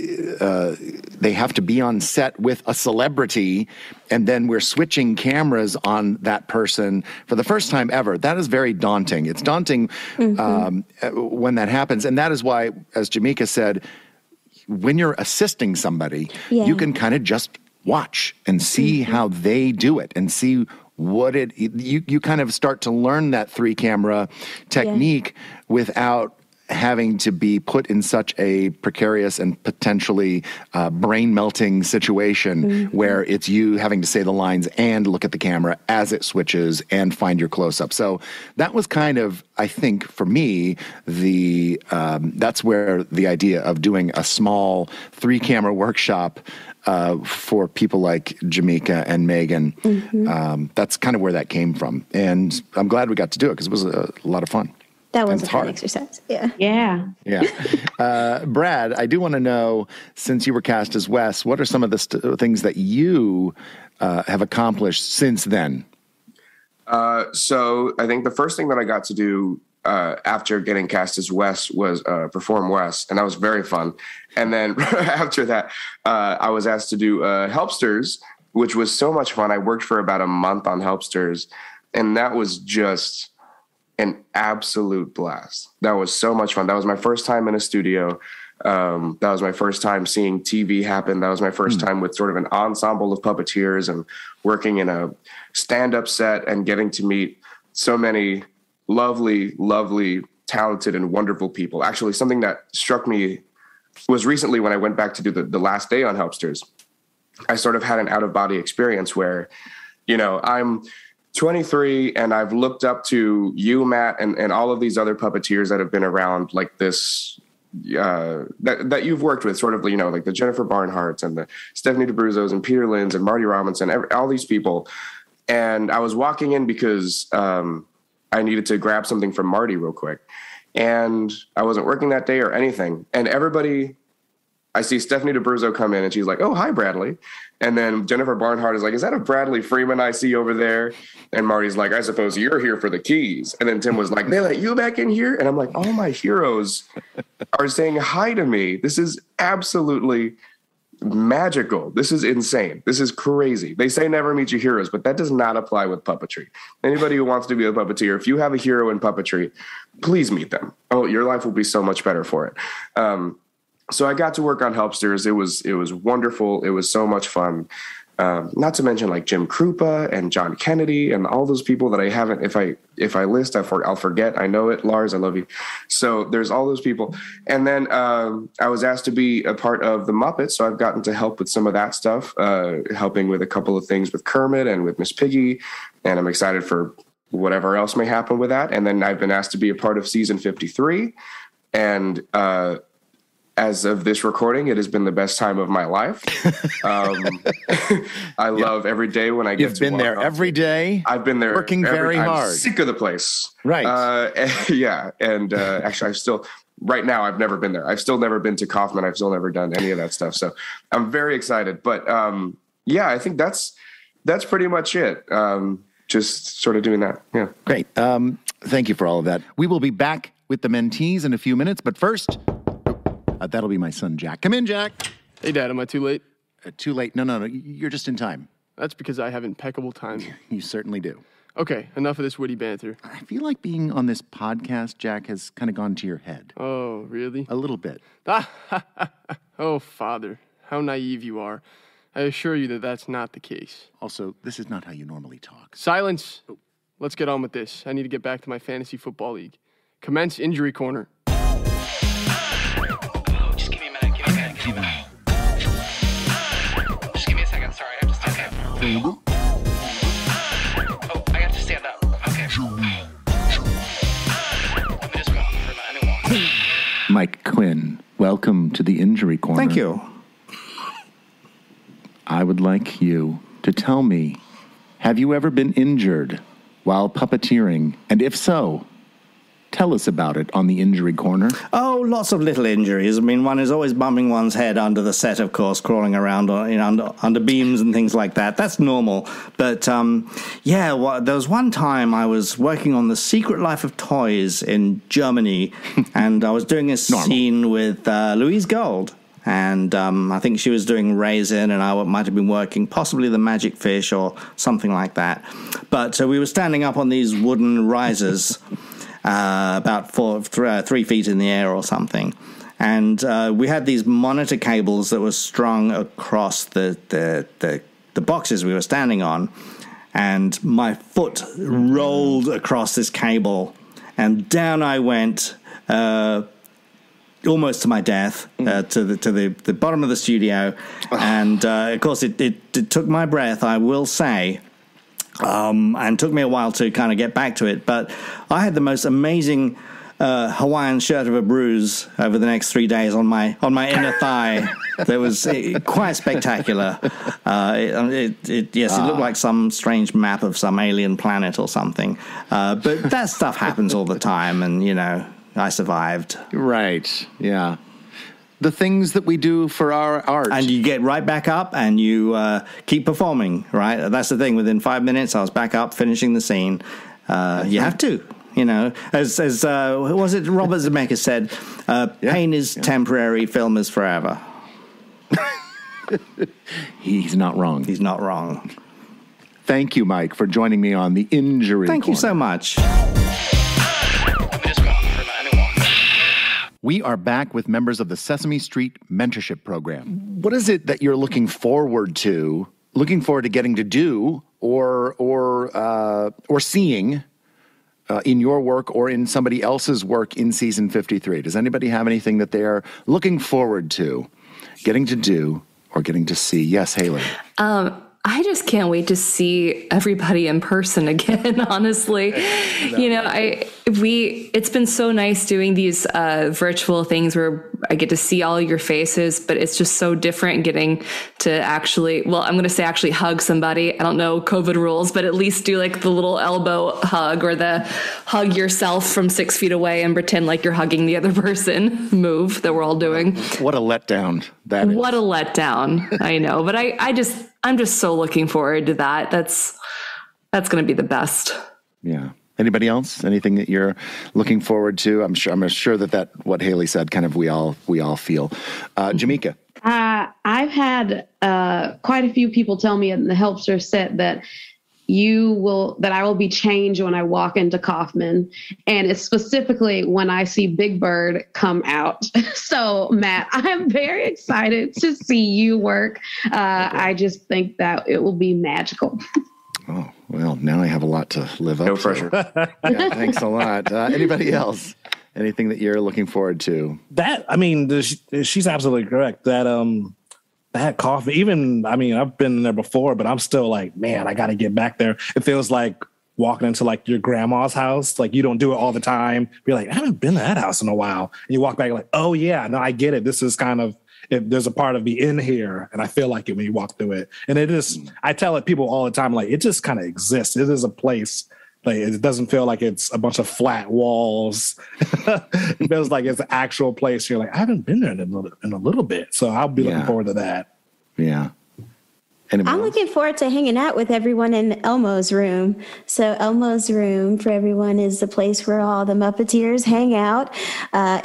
they have to be on set with a celebrity, and then we're switching cameras on that person for the first time ever, that is very daunting. It's daunting when that happens. And that is why, as Jamika said, when you're assisting somebody, you can kind of just watch and see how they do it and see you kind of start to learn that 3-camera technique without having to be put in such a precarious and potentially brain-melting situation where it's you having to say the lines and look at the camera as it switches and find your close-up. So that was kind of, I think, for me, that's where the idea of doing a small 3-camera workshop for people like Jamika and Megan. That's kind of where that came from. And I'm glad we got to do it because it was a lot of fun. That was a fun exercise. Yeah. Brad, I do want to know, since you were cast as Wes, what are some of the things that you have accomplished since then? So I think the first thing that I got to do after getting cast as Wes was perform Wes, and that was very fun. And then after that, I was asked to do Helpsters, which was so much fun. I worked for about a month on Helpsters, and that was just an absolute blast. That was so much fun. That was my first time in a studio. That was my first time seeing TV happen. That was my first time with sort of an ensemble of puppeteers and working in a stand-up set and getting to meet so many lovely, lovely, talented, and wonderful people. Actually, something that struck me was recently when I went back to do the last day on Helpsters. I sort of had an out-of-body experience where, I'm 23 and I've looked up to you, Matt, and all of these other puppeteers that have been around like this, that you've worked with, sort of, like the Jennifer Barnharts and the Stephanie DeBruzos and Peter Linds and Marty Robinson, all these people. And I was walking in because I needed to grab something from Marty real quick. And I wasn't working that day or anything. And I see Stephanie DeBruzzo come in and she's like, "Oh, hi, Bradley." And then Jennifer Barnhart is like, "Is that a Bradley Freeman I see over there?" And Marty's like, "I suppose you're here for the keys." And then Tim was like, "They let you back in here?" And I'm like, all my heroes are saying hi to me. This is absolutely magical. This is insane. This is crazy. They say never meet your heroes, but that does not apply with puppetry. Anybody who wants to be a puppeteer, if you have a hero in puppetry, please meet them. Oh, your life will be so much better for it. So I got to work on Helpsters. It was wonderful. It was so much fun. Not to mention like Jim Krupa and John Kennedy and all those people that I haven't, if I list, I'll forget. I know it. Lars, I love you. So there's all those people. And then I was asked to be a part of the Muppets. So I've gotten to help with some of that stuff, helping with a couple of things with Kermit and with Miss Piggy. And I'm excited for whatever else may happen with that. And then I've been asked to be a part of season 53. And as of this recording, it has been the best time of my life. I love every day when I get to You've been there every day. I've been there working very hard. I'm sick of the place. Right. And actually, right now, I've never been there. I've still never been to Kaufman. I've still never done any of that stuff. So I'm very excited. But I think that's pretty much it. Just sort of doing that. Yeah. Great. Thank you for all of that. We will be back with the mentees in a few minutes. But first, that'll be my son, Jack. Come in, Jack. Hey, Dad, am I too late? Too late. No. You're just in time. That's because I have impeccable timing. You certainly do. Okay, enough of this witty banter. I feel like being on this podcast, Jack, has kind of gone to your head. Oh, really? A little bit. Oh, Father, how naive you are. I assure you that that's not the case. Also, this is not how you normally talk. Silence. Let's get on with this. I need to get back to my fantasy football league. Commence injury corner. Just give me a minute. Just give me a second. Sorry, I have to stand up. Oh, I have to stand up. Okay. Let me just go for a minute. Mike Quinn, welcome to the injury corner. Thank you. I would like you to tell me, have you ever been injured while puppeteering? And if so, tell us about it on the injury corner. Oh, lots of little injuries. I mean, one is always bumping one's head under the set, of course, crawling around under beams and things like that. That's normal. But, there was one time I was working on The Secret Life of Toys in Germany, and I was doing a scene with Louise Gold. And I think she was doing Raisin, and I might have been working possibly the Magic Fish or something like that. But we were standing up on these wooden risers, about 3 feet in the air or something. And we had these monitor cables that were strung across the boxes we were standing on. And my foot rolled across this cable, and down I went, almost to my death, to the bottom of the studio. And of course it took my breath, I will say, and took me a while to kind of get back to it. But I had the most amazing Hawaiian shirt of a bruise over the next 3 days on my inner thigh. That was quite spectacular. It looked like some strange map of some alien planet or something. But that stuff happens all the time, and I survived. Right, yeah. The things that we do for our art. And you get right back up and you keep performing, right? That's the thing. Within 5 minutes, I was back up, finishing the scene. You have to, As was it Robert Zemeckis said, pain is temporary, film is forever. He's not wrong. He's not wrong. Thank you, Mike, for joining me on the injury Thank corner. you so much. We are back with members of the Sesame Street Mentorship Program. What is it that you're looking forward to getting to do or seeing in your work or in somebody else's work in season 53? Does anybody have anything that they are looking forward to getting to do or getting to see? Yes, Hayley. I just can't wait to see everybody in person again, honestly. It's been so nice doing these virtual things where I get to see all your faces, but it's just so different getting to actually hug somebody. I don't know COVID rules, but at least do like the little elbow hug or the hug yourself from 6 feet away and pretend like you're hugging the other person move that we're all doing. What a letdown that is. What a letdown. I know, but I'm just so looking forward to that. That's going to be the best. Yeah. Anybody else? Anything that you're looking forward to? I'm sure that what Hayley said, kind of we all feel. Jamika. I've had quite a few people tell me in the Helpster set that I will be changed when I walk into Kaufman, and it's specifically when I see Big Bird come out. So Matt, I'm very excited to see you work. I just think that it will be magical. Oh, well, now I have a lot to live up to. No pressure. Yeah, thanks a lot. Anybody else? Anything that you're looking forward to? She's absolutely correct. That coffee, I've been there before, but I'm still like, man, I got to get back there. It feels like walking into like your grandma's house. Like you don't do it all the time. You're like, I haven't been to that house in a while. And you walk back like, oh yeah, no, I get it. This is kind of, there's a part of me in here, and I feel like it when you walk through it. And it is, I tell it people all the time, like it just kind of exists. It is a place. Like it doesn't feel like it's a bunch of flat walls. It feels like it's an actual place. You're like, I haven't been there in a little bit, so I'll be looking forward to that. Yeah. I'm looking forward to hanging out with everyone in Elmo's room. So Elmo's room for everyone is the place where all the Muppeteers hang out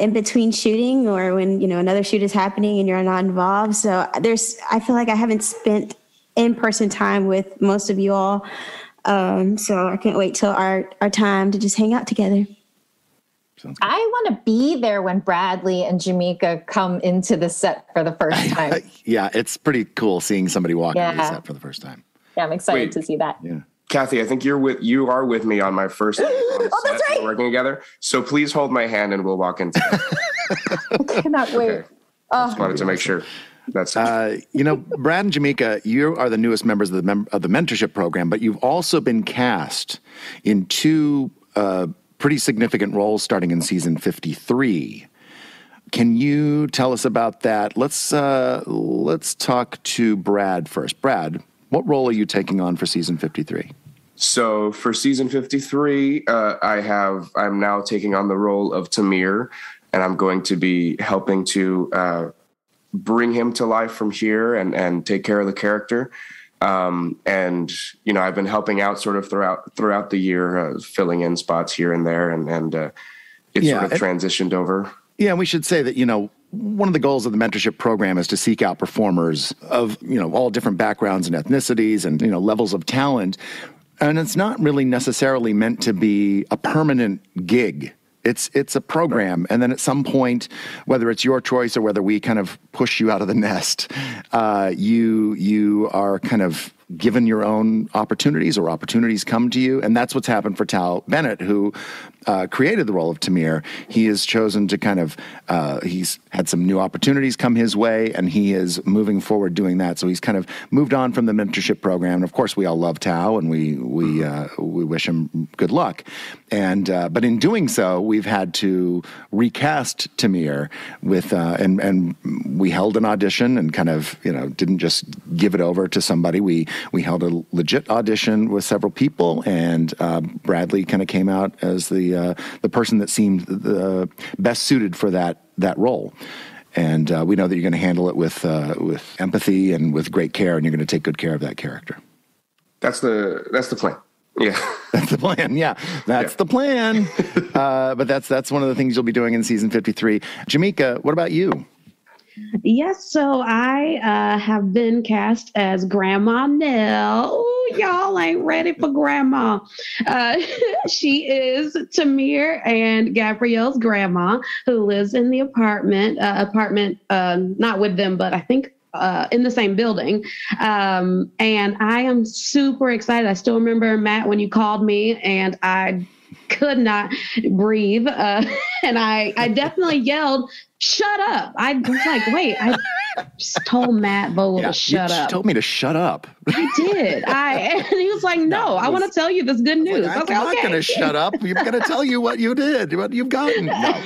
in between shooting or when, another shoot is happening and you're not involved. So I feel like I haven't spent in-person time with most of you all. So I can't wait till our time to just hang out together. I want to be there when Bradley and Jamika come into the set for the first time. Yeah, it's pretty cool seeing somebody walk into the set for the first time. Yeah, I'm excited to see that. Yeah. Kathy, I think you are with me on my first day on the set. That's right. We're working together. So please hold my hand and we'll walk into it. I cannot wait. Okay. Just wanted to make sure. That's Brad and Jamika, you are the newest members of the mentorship program, but you've also been cast in two pretty significant roles starting in season 53. Can you tell us about that? Let's talk to Brad first. Brad, what role are you taking on for season 53? So for season 53, I'm now taking on the role of Tamir, and I'm going to be helping to bring him to life from here and take care of the character. And I've been helping out sort of throughout the year, filling in spots here and there, and it's sort of transitioned over. Yeah, we should say that, one of the goals of the mentorship program is to seek out performers of, all different backgrounds and ethnicities and, levels of talent. And it's not really necessarily meant to be a permanent gig. It's a program, and then at some point, whether it's your choice or whether we kind of push you out of the nest, you are kind of given your own opportunities, or opportunities come to you, and that's what's happened for Tal Bennett, who created the role of Tamir. He has chosen to kind of he's had some new opportunities come his way, and he is moving forward doing that. So he's kind of moved on from the mentorship program, and of course, we all love Tal, and we wish him good luck. And but in doing so, we've had to recast Tamir with and we held an audition and kind of didn't just give it over to somebody. We held a legit audition with several people, and Bradley kind of came out as the person that seemed the best suited for that role. And we know that you're going to handle it with empathy and with great care, and you're going to take good care of that character. That's the plan. Yeah, that's the plan. Yeah, that's the plan. But that's one of the things you'll be doing in season 53. Jamika, what about you? Yes, so I have been cast as Grandma Nell. Ooh, y'all ain't ready for Grandma. She is Tamir and Gabrielle's grandma, who lives in the apartment, not with them, but I think in the same building. And I am super excited. I still remember, Matt, when you called me and I could not breathe. And I definitely yelled, "Shut up." I was like, wait, I just told Matt Vogel to shut up. She told me to shut up. I did. And he was like, no, I want to tell you this good news. I'm not going to shut up. I'm going to tell you what you did, what you've gotten. No.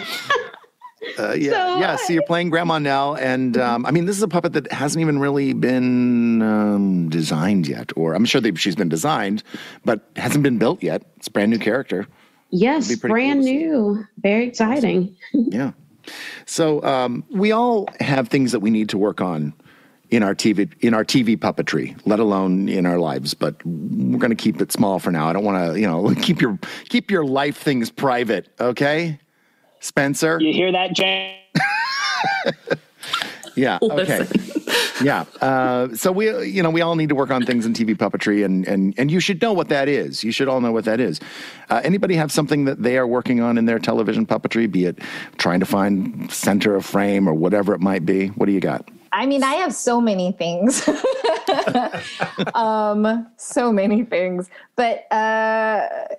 So you're playing Grandma Nell, and this is a puppet that hasn't even really been designed yet, or I'm sure she's been designed, but hasn't been built yet. It's a brand new character. Yes, brand new. Very exciting. Yeah. So we all have things that we need to work on in our TV puppetry, let alone in our lives. But we're going to keep it small for now. I don't want to, keep your life things private. Okay, Spencer. You hear that, Jane? Yeah. Okay. Yeah. So we all need to work on things in TV puppetry, and you should know what that is. You should all know what that is. Anybody have something that they are working on in their television puppetry, be it trying to find center of frame or whatever it might be? What do you got? I mean, I have so many things. So many things. But, I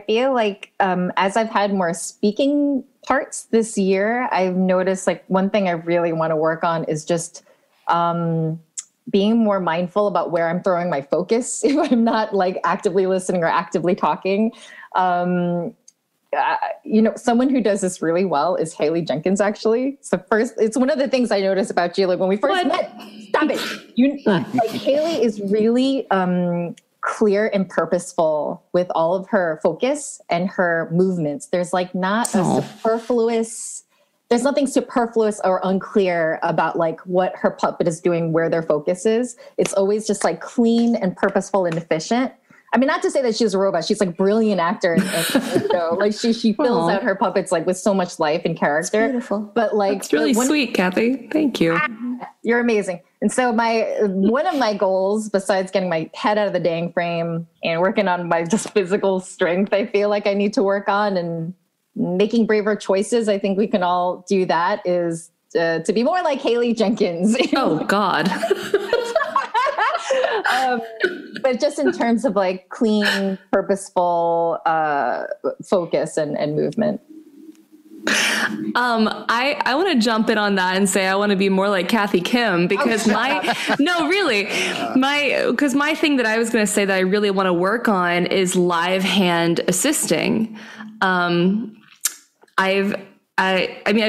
feel like as I've had more speaking parts this year, I've noticed like one thing I really want to work on is just being more mindful about where I'm throwing my focus if I'm not like actively listening or actively talking. Someone who does this really well is Hayley Jenkins, actually. It's one of the things I noticed about you. Like when we first met, stop it. Hayley is really clear and purposeful with all of her focus and her movements. There's like not a superfluous, there's nothing superfluous or unclear about like what her puppet is doing, where their focus is. It's always just like clean and purposeful and efficient. I mean, not to say that she's a robot. She's like a brilliant actor. And like she fills out her puppets like with so much life and character. It's beautiful. But like, it's really sweet, Kathy. Thank you. You're amazing. And so one of my goals, besides getting my head out of the dang frame and working on my just physical strength, I feel like I need to work on, and making braver choices. I think we can all do that, is to be more like Hayley Jenkins. Oh God. But just in terms of like clean, purposeful focus and movement. I want to jump in on that and say I want to be more like Kathy Kim, because my thing that I was going to say that I really want to work on is live hand assisting. I've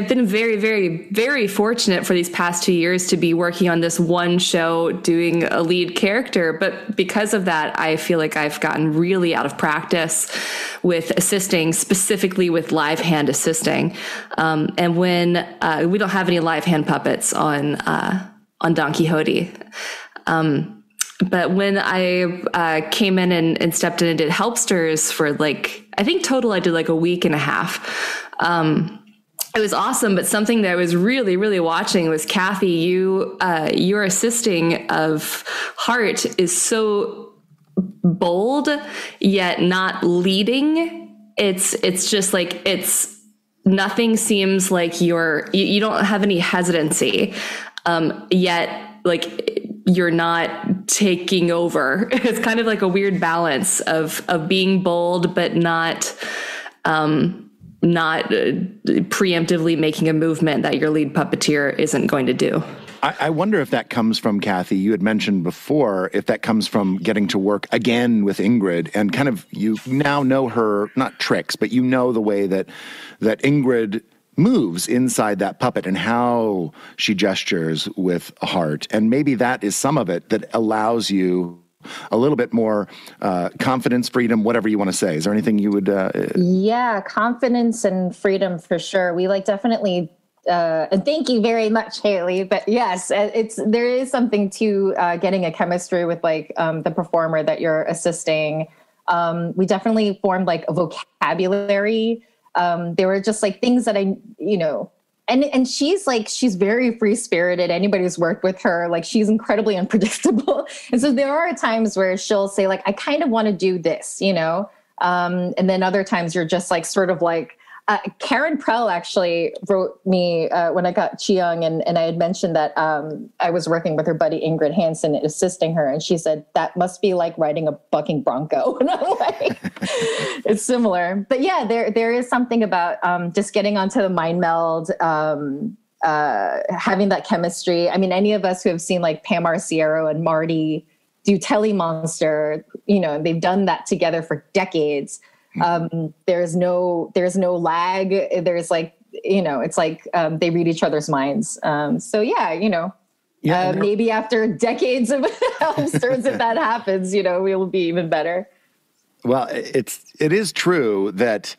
been very, very, very fortunate for these past 2 years to be working on this one show doing a lead character. But because of that, I feel like I've gotten really out of practice with assisting, specifically with live hand assisting. And when we don't have any live hand puppets on Don Quixote. But when I came in and stepped in and did helpsters for like, I think total I did like a week and a half. It was awesome, but something that I was really, really watching was Kathy, your assisting of Heart is so bold, yet not leading. It's just like, nothing seems like you don't have any hesitancy, yet like you're not taking over. It's kind of like a weird balance of being bold, but not preemptively making a movement that your lead puppeteer isn't going to do. I wonder if that comes from, Kathy, you had mentioned before, if that comes from getting to work again with Ingrid, and kind of you now know her, not tricks, but you know the way that Ingrid moves inside that puppet and how she gestures with Heart. And maybe that is some of it that allows you a little bit more confidence, freedom, whatever you want to say. Is there anything you would... Yeah, confidence and freedom for sure. We like definitely... and thank you very much, Hayley. But yes, there is something to getting a chemistry with like the performer that you're assisting. We definitely formed like a vocabulary. There were just like things that and she's very free spirited. Anybody who's worked with her, like she's incredibly unpredictable. And so there are times where she'll say like, I kind of want to do this, and then other times you're just like, sort of like, Karen Prell actually wrote me when I got Chiyoung, and I had mentioned that I was working with her buddy Ingrid Hansen assisting her, and she said that must be like riding a bucking bronco. And I'm like, it's similar, but yeah, there is something about just getting onto the mind meld, having that chemistry. I mean, any of us who have seen like Pam Arciero and Marty do Telemonster, they've done that together for decades. There's no lag. There's like, it's like, they read each other's minds. So yeah, maybe after decades of helpsters, if that happens, we'll be even better. Well, it is true that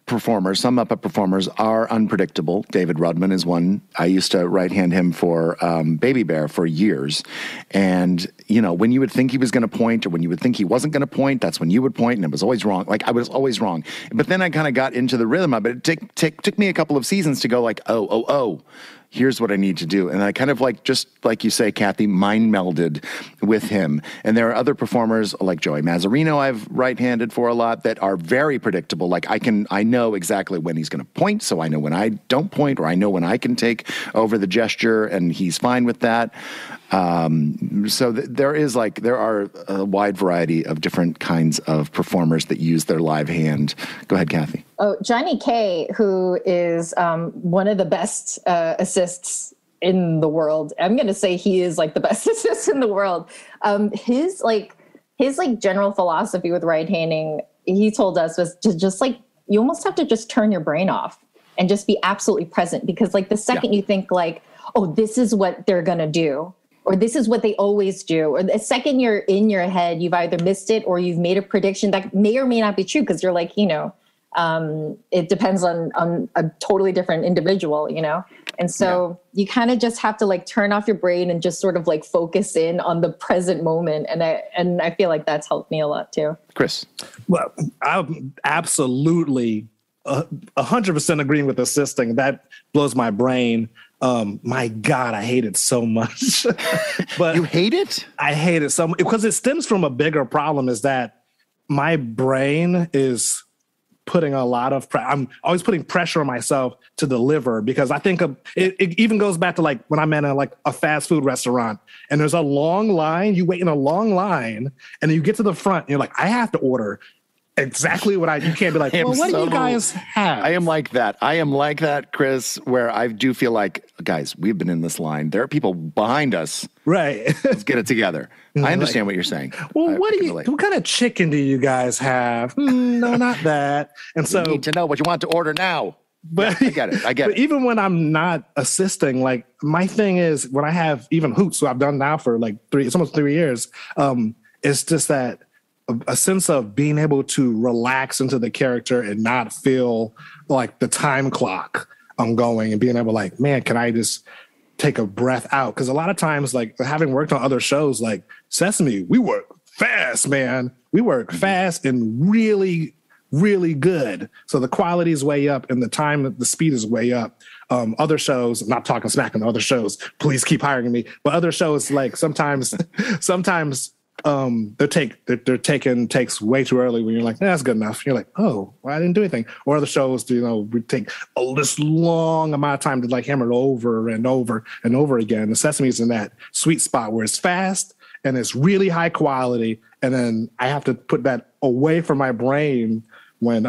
performers, some Muppet performers are unpredictable. David Rudman is one. I used to right-hand him for Baby Bear for years. And, when you would think he was going to point or when you would think he wasn't going to point, that's when you would point, and it was always wrong. Like, I was always wrong. But then I kind of got into the rhythm of it. It took me a couple of seasons to go like, oh, here's what I need to do. And I kind of like, just like you say, Kathy, mind melded with him. And there are other performers like Joey Mazzarino I've right-handed for a lot that are very predictable. Like I know exactly when he's going to point, so I know when I don't point, or I know when I can take over the gesture, and he's fine with that. So there are a wide variety of different kinds of performers that use their live hand. Go ahead, Kathy. Oh, Johnny Kay, who is one of the best assists in the world. I'm going to say he is like the best assist in the world. His general philosophy with right-handing, he told us, was to just like, you almost have to just turn your brain off and just be absolutely present. Because like the second you think like, oh, this is what they're going to do, or this is what they always do, or the second you're in your head, you've either missed it or you've made a prediction that may or may not be true, because you're like, it depends on a totally different individual, you know? And so you kind of just have to like turn off your brain and just sort of like focus in on the present moment. And I feel like that's helped me a lot too. Chris. Well, I'm absolutely 100% agreeing with assisting. That blows my brain. My God, I hate it so much. But you hate it? I hate it so much because it stems from a bigger problem is that my brain is putting a lot of I'm always putting pressure on myself to deliver because I think it even goes back to like when I'm in a fast food restaurant and there's a long line, you wait in a long line and then you get to the front and you're like, I have to order exactly what you can't be like, well, what do you guys have? I am like that, Chris, where I do feel like, guys, we've been in this line. There are people behind us. Right. Let's get it together. I understand what you're saying. Well, what kind of chicken do you guys have? No, not that. And so you need to know what you want to order now. But I get it. But even when I'm not assisting, like my thing is when I have even hoots, who I've done now for like it's almost 3 years. It's just that a sense of being able to relax into the character and not feel like the time clock I'm going and being able like, man, can I just take a breath out? Because a lot of times, like having worked on other shows like Sesame, we work fast, man. We work fast and really, really good. So the quality is way up and the speed is way up. Other shows, I'm not talking smack on other shows, please keep hiring me. But other shows, like sometimes their taking takes way too early when you're like, that's good enough. You're like, oh, well, I didn't do anything. Or other shows, we take this long amount of time to like hammer it over and over and over again. The Sesame's in that sweet spot where it's fast and it's really high quality. And then I have to put that away from my brain when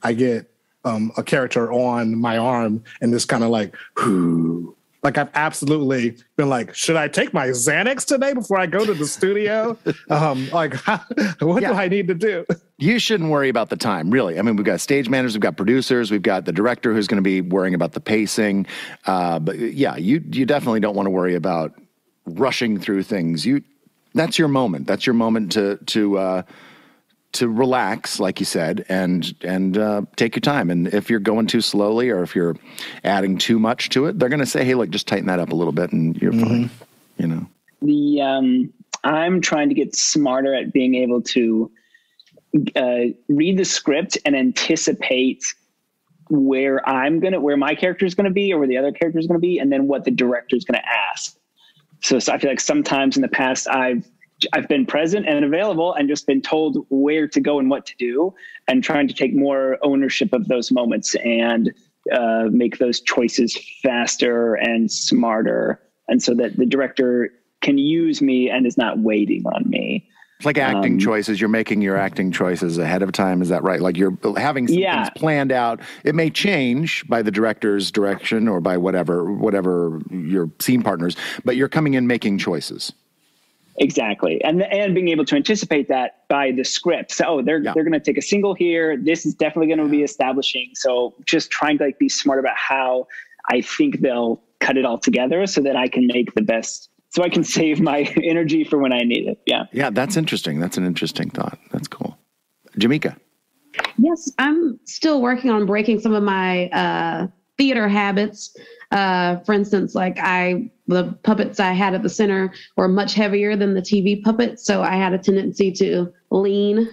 I get a character on my arm and this kind of like, whoo. Like I've absolutely been like, should I take my Xanax today before I go to the studio? What do I need to do? You shouldn't worry about the time, really. I mean, we've got stage managers, we've got producers, we've got the director who's going to be worrying about the pacing. But yeah, you definitely don't want to worry about rushing through things. That's your moment. That's your moment to relax, like you said, and take your time. And if you're going too slowly or if you're adding too much to it, they're going to say, hey, look, just tighten that up a little bit and you're fine, you know? I'm trying to get smarter at being able to read the script and anticipate where my character is going to be or where the other character is going to be, and then what the director is going to ask. So I feel like sometimes in the past I've been present and available and just been told where to go and what to do, and trying to take more ownership of those moments and make those choices faster and smarter. And so that the director can use me and is not waiting on me. It's like acting choices. You're making your acting choices ahead of time. Is that right? Like you're having some things planned out. It may change by the director's direction or by whatever your scene partners, but you're coming in making choices. Exactly. And being able to anticipate that by the script. So they're going to take a single here. This is definitely going to be establishing. So just trying to like be smart about how I think they'll cut it all together so that I can make the best, so I can save my energy for when I need it. Yeah. Yeah. That's interesting. That's an interesting thought. That's cool. Jamika. Yes. I'm still working on breaking some of my theater habits. For instance, like the puppets I had at the center were much heavier than the TV puppets. So I had a tendency to lean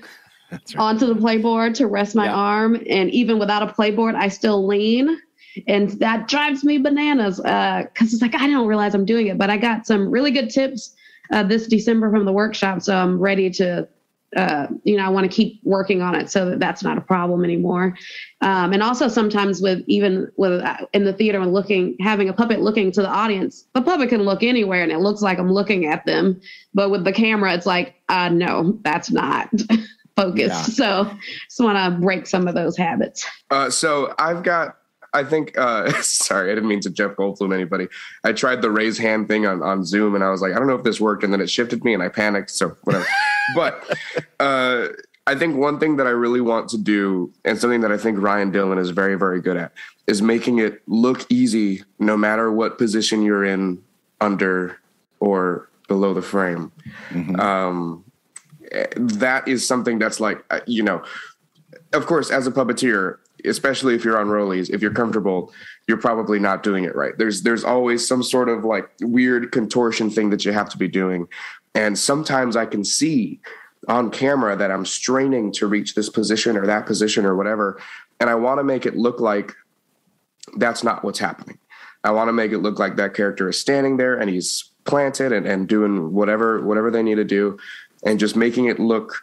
onto the playboard to rest my arm. And even without a playboard, I still lean. And that drives me bananas because it's like, I don't realize I'm doing it. But I got some really good tips this December from the workshop. So I'm ready to I want to keep working on it so that that's not a problem anymore. And also sometimes in the theater and having a puppet looking to the audience, the puppet can look anywhere and it looks like I'm looking at them. But with the camera, it's like, no, that's not focused. Yeah. So just want to break some of those habits. So I think, sorry, I didn't mean to Jeff Goldblum anybody. I tried the raise hand thing on Zoom and I was like, I don't know if this worked. And then it shifted me and I panicked. So whatever. But I think one thing that I really want to do, and something that I think Ryan Dillon is very, very good at, is making it look easy no matter what position you're in, under or below the frame. Mm-hmm. That is something that's like, of course, as a puppeteer, especially if you're on rollies, if you're comfortable, you're probably not doing it right. There's always some sort of like weird contortion thing that you have to be doing. And sometimes I can see on camera that I'm straining to reach this position or that position or whatever. And I want to make it look like that's not what's happening. I want to make it look like that character is standing there and he's planted and doing whatever they need to do, and just making it look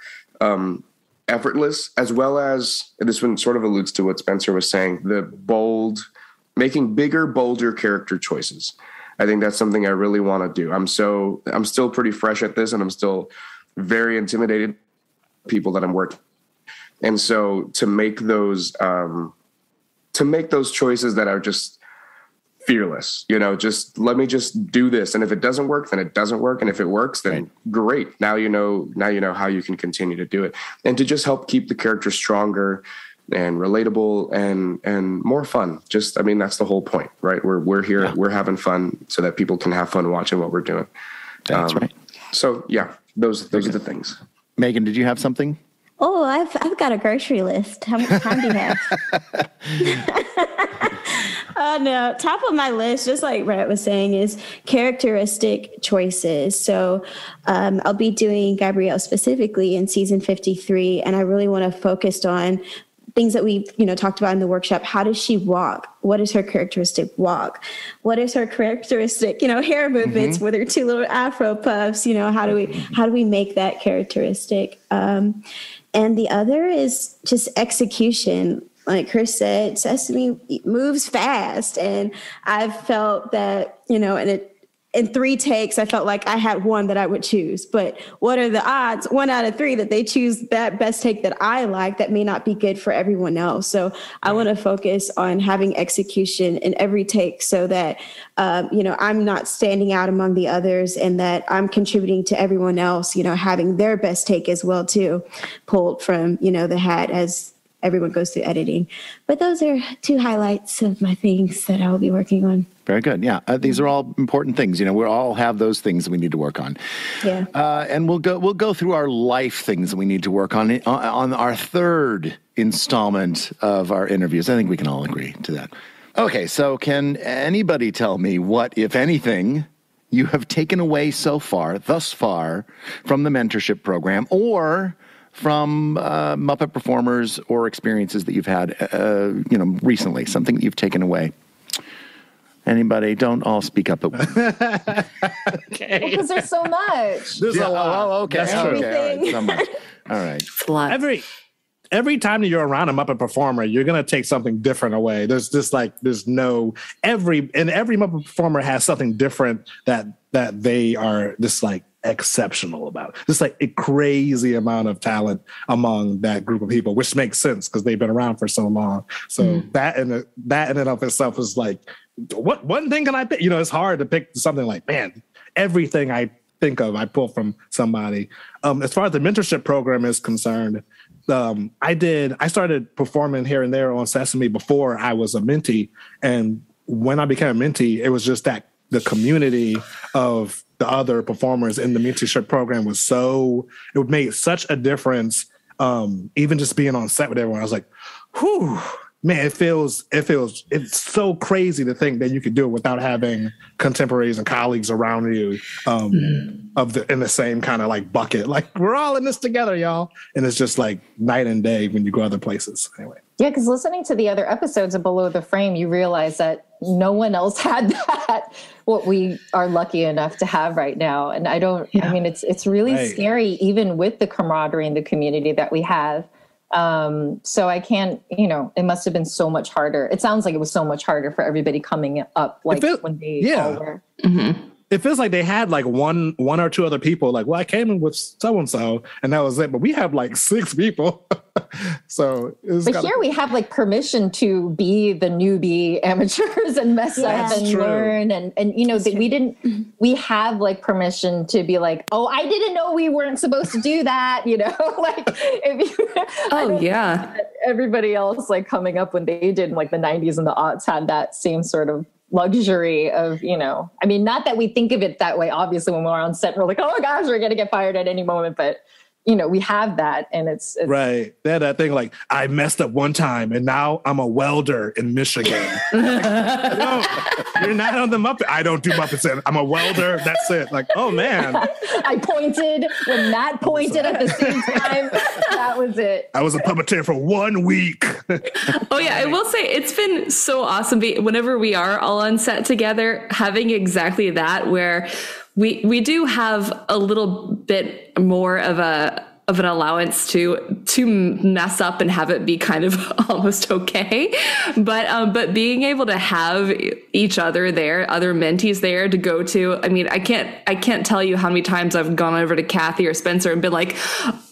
effortless, as well as, this one sort of alludes to what Spencer was saying, making bigger, bolder character choices. I think that's something I really want to do. I'm still pretty fresh at this, and I'm still very intimidated people that I'm working. And so to make those choices that are just fearless, just let me just do this. And if it doesn't work, then it doesn't work. And if it works, then great. Now you know how you can continue to do it, and to just help keep the character stronger and relatable and more fun. That's the whole point, right? We're here, we're having fun so that people can have fun watching what we're doing. That's right. So yeah, those are the things. Megan, did you have something? Oh, I've got a grocery list. How much time do you have? No, top of my list, just like Brett was saying, is characteristic choices. So I'll be doing Gabrielle specifically in season 53, and I really want to focus on things that we've talked about in the workshop. How does she walk? What is her characteristic walk? What is her characteristic hair movements with her two little afro puffs? How do we make that characteristic? And the other is just execution. Like Chris said, Sesame moves fast, and I've felt that, in 3 takes, I felt like I had one that I would choose. But what are the odds? 1 out of 3 that they choose that best take that I like that may not be good for everyone else. So I want to focus on having execution in every take so that, I'm not standing out among the others, and that I'm contributing to everyone else, having their best take as well, too, pulled from, the hat as everyone goes through editing. But those are 2 highlights of my things that I'll be working on. Very good. Yeah, these are all important things. We all have those things that we need to work on. Yeah. And we'll go through our life things that we need to work on our 3rd installment of our interviews. I think we can all agree to that. Okay, so can anybody tell me what, if anything, you have taken away thus far, from the mentorship program, or from Muppet performers or experiences that you've had, recently, something that you've taken away? Anybody? Don't all speak up at once. Okay. Because there's so much. There's a lot. Oh, okay. That's true. Okay. All right. So much. All right. Every time that you're around a Muppet performer, you're gonna take something different away. Every Muppet performer has something different that they are just like exceptional about. Just like a crazy amount of talent among that group of people, which makes sense because they've been around for so long. So that in and of itself is like, what one thing can I pick? It's hard to pick something like, man, everything I think of, I pull from somebody. As far as the mentorship program is concerned, I started performing here and there on Sesame before I was a mentee. And when I became a mentee, it was just that the community of the other performers in the mentorship program it made such a difference. Even just being on set with everyone, I was like, whew, man, it's so crazy to think that you could do it without having contemporaries and colleagues around you in the same kind of like bucket. Like, we're all in this together, y'all. And it's just like night and day when you go other places. Anyway. Yeah, because listening to the other episodes of Below the Frame, you realize that no one else had that, what we are lucky enough to have right now. And I mean, it's really scary, even with the camaraderie and the community that we have. So I can't, it must have been so much harder. It sounds like it was so much harder for everybody coming up, when they all were. Mm-hmm. It feels like they had like one or 2 other people, like, well, I came in with so-and-so and that was it. But we have like 6 people. So here we have like permission to be the newbie amateurs and mess up and learn. And we have like permission to be like, oh, I didn't know we weren't supposed to do that. Everybody else like coming up when they did in like the 90s and the aughts had that same sort of luxury of, not that we think of it that way, obviously, when we're on set, we're like, oh my gosh, we're going to get fired at any moment. But we have that, and it's right. They had that thing like, I messed up one time and now I'm a welder in Michigan. No, you're not on the Muppet. I don't do Muppets. I'm a welder. That's it. Like, oh man. I pointed when Matt pointed at the same time. That was it. I was a puppeteer for 1 week. Oh yeah, I will say it's been so awesome. Whenever we are all on set together, having exactly that, where we do have a little bit more of an allowance to mess up and have it be kind of almost okay. But being able to have each other there, other mentees there to go to, I mean, I can't tell you how many times I've gone over to Kathy or Spencer and been like,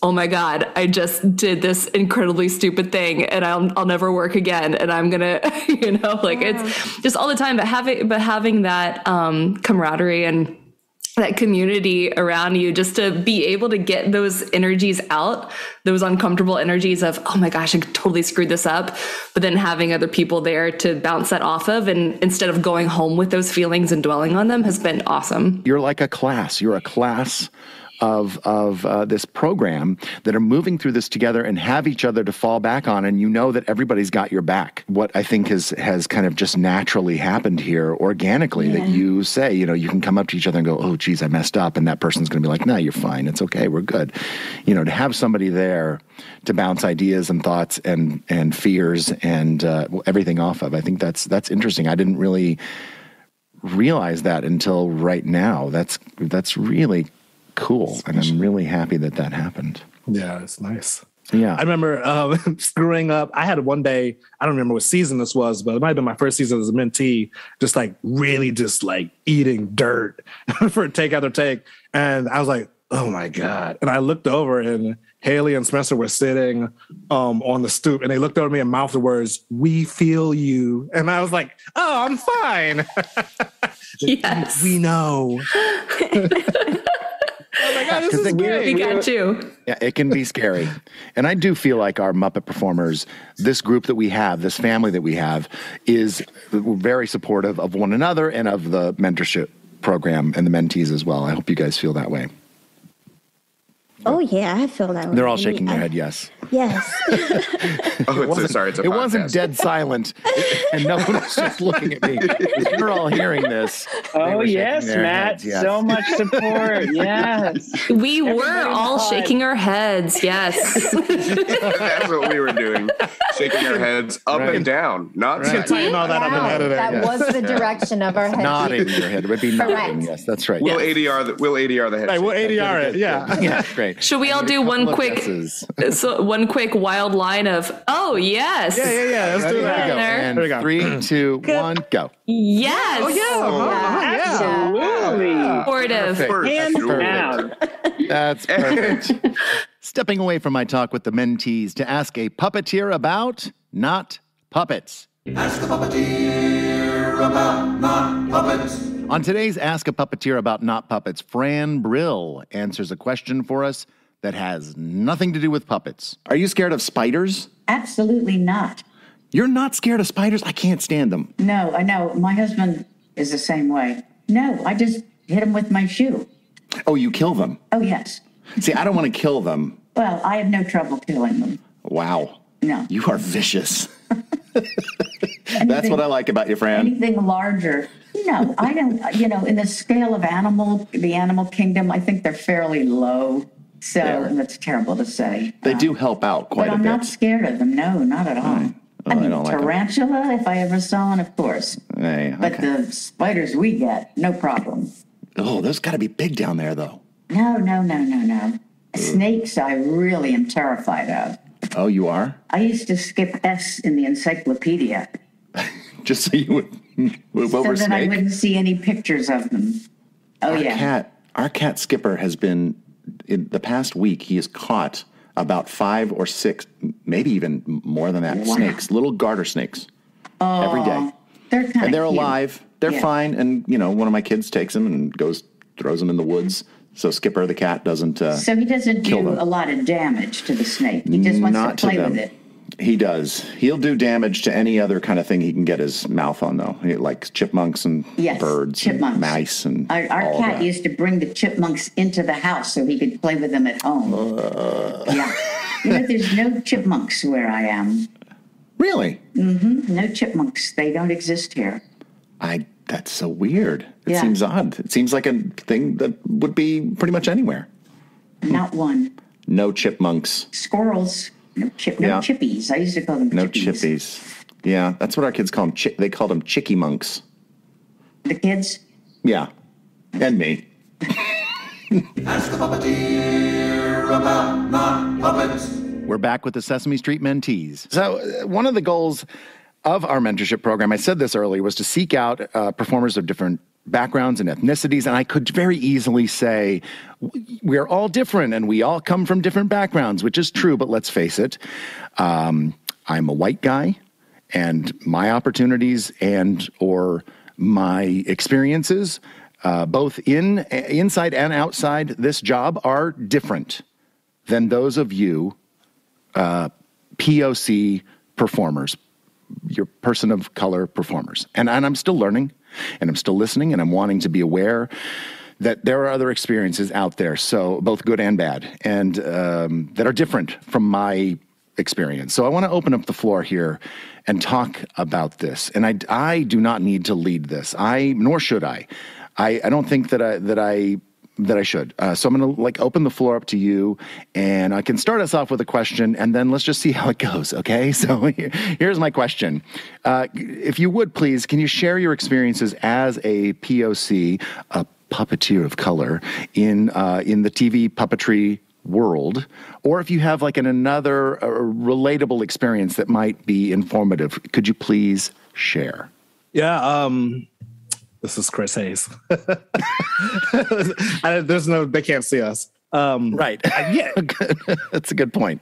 oh my God, I just did this incredibly stupid thing and I'll never work again. And I'm gonna, it's just all the time, but having that camaraderie and that community around you, just to be able to get those energies out, those uncomfortable energies of, oh my gosh, I totally screwed this up. But then having other people there to bounce that off of, and instead of going home with those feelings and dwelling on them, has been awesome. You're like a class. You're a class of this program that are moving through this together and have each other to fall back on, and you know that everybody's got your back. What I think has kind of just naturally happened here organically, that you say, you can come up to each other and go, oh geez, I messed up, and that person's going to be like, no, you're fine, it's okay, we're good. To have somebody there to bounce ideas and thoughts and fears and everything off of, I think that's interesting. I didn't really realize that until right now. That's really cool, and I'm really happy that happened. Yeah, it's nice. Yeah, I remember screwing up. I had one day, I don't remember what season this was, but it might have been my first season as a mentee, just like really just like eating dirt for take after take. And I was like, oh my God. And I looked over and Hayley and Spencer were sitting on the stoop, and they looked over at me and mouthed the words, "We feel you." And I was like, oh, I'm fine. Yes. We know. Oh my God, this is great. We got you. Yeah, it can be scary. And I do feel like our Muppet performers, this group that we have, this family that we have, is very supportive of one another and of the mentorship program and the mentees as well. I hope you guys feel that way. Oh, yeah, I feel that way. They're all shaking their head, yes. Yes. It wasn't dead silent, and no one was just looking at me. You're all hearing this. Oh, yes, Matt. Heads, yes. So much support. Yes. We were all shaking our heads, yes. That's what we were doing. Shaking our heads up and down. Not tying all that up and editing. That was the direction of our head. Nodding your head. It would be nodding. Yes, that's right. We'll ADR the head. Right, we'll ADR it. Yeah. Yeah, great. Should we all do one quick wild line of, oh, yes. Yeah. Let's do that. And there we go. 3, 2, 1, go. Yes. Oh, yeah. Absolutely. Supportive. Hands down. That's perfect. Stepping away from my talk with the mentees to ask a puppeteer about not puppets. Ask a puppeteer about not puppets. On today's Ask a Puppeteer About Not Puppets, Fran Brill answers a question for us that has nothing to do with puppets. Are you scared of spiders? Absolutely not. You're not scared of spiders? I can't stand them. No, I know. My husband is the same way. No, I just hit him with my shoe. Oh, you kill them? Oh, yes. See, I don't want to kill them. Well, I have no trouble killing them. Wow. No. You are vicious. That's what I like about you, Fran. Anything larger. No, I don't, in the scale of the animal kingdom, I think they're fairly low. So that's terrible to say. They do help out quite a bit. But I'm not scared of them. No, not at all. I mean, tarantula, if I ever saw one, of course. Hey, okay. But the spiders we get, no problem. Oh, those got to be big down there, though. No. Snakes, I really am terrified of. Oh, you are? I used to skip S in the encyclopedia. Just so you would so that I wouldn't see any pictures of them. Oh, Our cat Skipper has been, in the past week, he has caught about 5 or 6, maybe even more than that, snakes, little garter snakes, every day. They're kind of And they're cute. alive. They're fine. And, one of my kids takes them and throws them in the woods. So Skipper the cat doesn't So he doesn't do a lot of damage to the snake. He just wants to play with it. He does. He'll do damage to any other kind of thing he can get his mouth on, though. Like chipmunks and birds, chipmunks. And mice, and Our cat used to bring the chipmunks into the house so he could play with them at home. Yeah. There's no chipmunks where I am. Really? Mm-hmm. No chipmunks. They don't exist here. That's so weird. It seems odd. It seems like a thing that would be pretty much anywhere. Not one. No chipmunks. Squirrels. No chippies. I used to call them chippies. No chippies. Yeah, that's what our kids call them. They called them chicky monks. The kids? Yeah. And me. Ask the puppeteer about my puppets. We're back with the Sesame Street Mentees. So one of the goals of our mentorship program, I said this earlier, was to seek out performers of different backgrounds and ethnicities, and I could very easily say we're all different and we all come from different backgrounds, which is true, but let's face it, I'm a white guy, and my opportunities and or my experiences, both inside and outside this job, are different than those of you POC performers, your person of color performers. And I'm still learning, and I'm still listening, and I'm wanting to be aware that there are other experiences out there, so both good and bad, and that are different from my experience. So I want to open up the floor here and talk about this. And I do not need to lead this. Nor should I. I don't think that I should. So I'm going to open the floor up to you, and I can start us off with a question, and then let's just see how it goes. Okay. So here's my question. If you would please, can you share your experiences as a POC, a puppeteer of color in the TV puppetry world, or if you have another relatable experience that might be informative, could you please share? Yeah. This is Chris Hayes. They can't see us. Right. Yeah. That's a good point.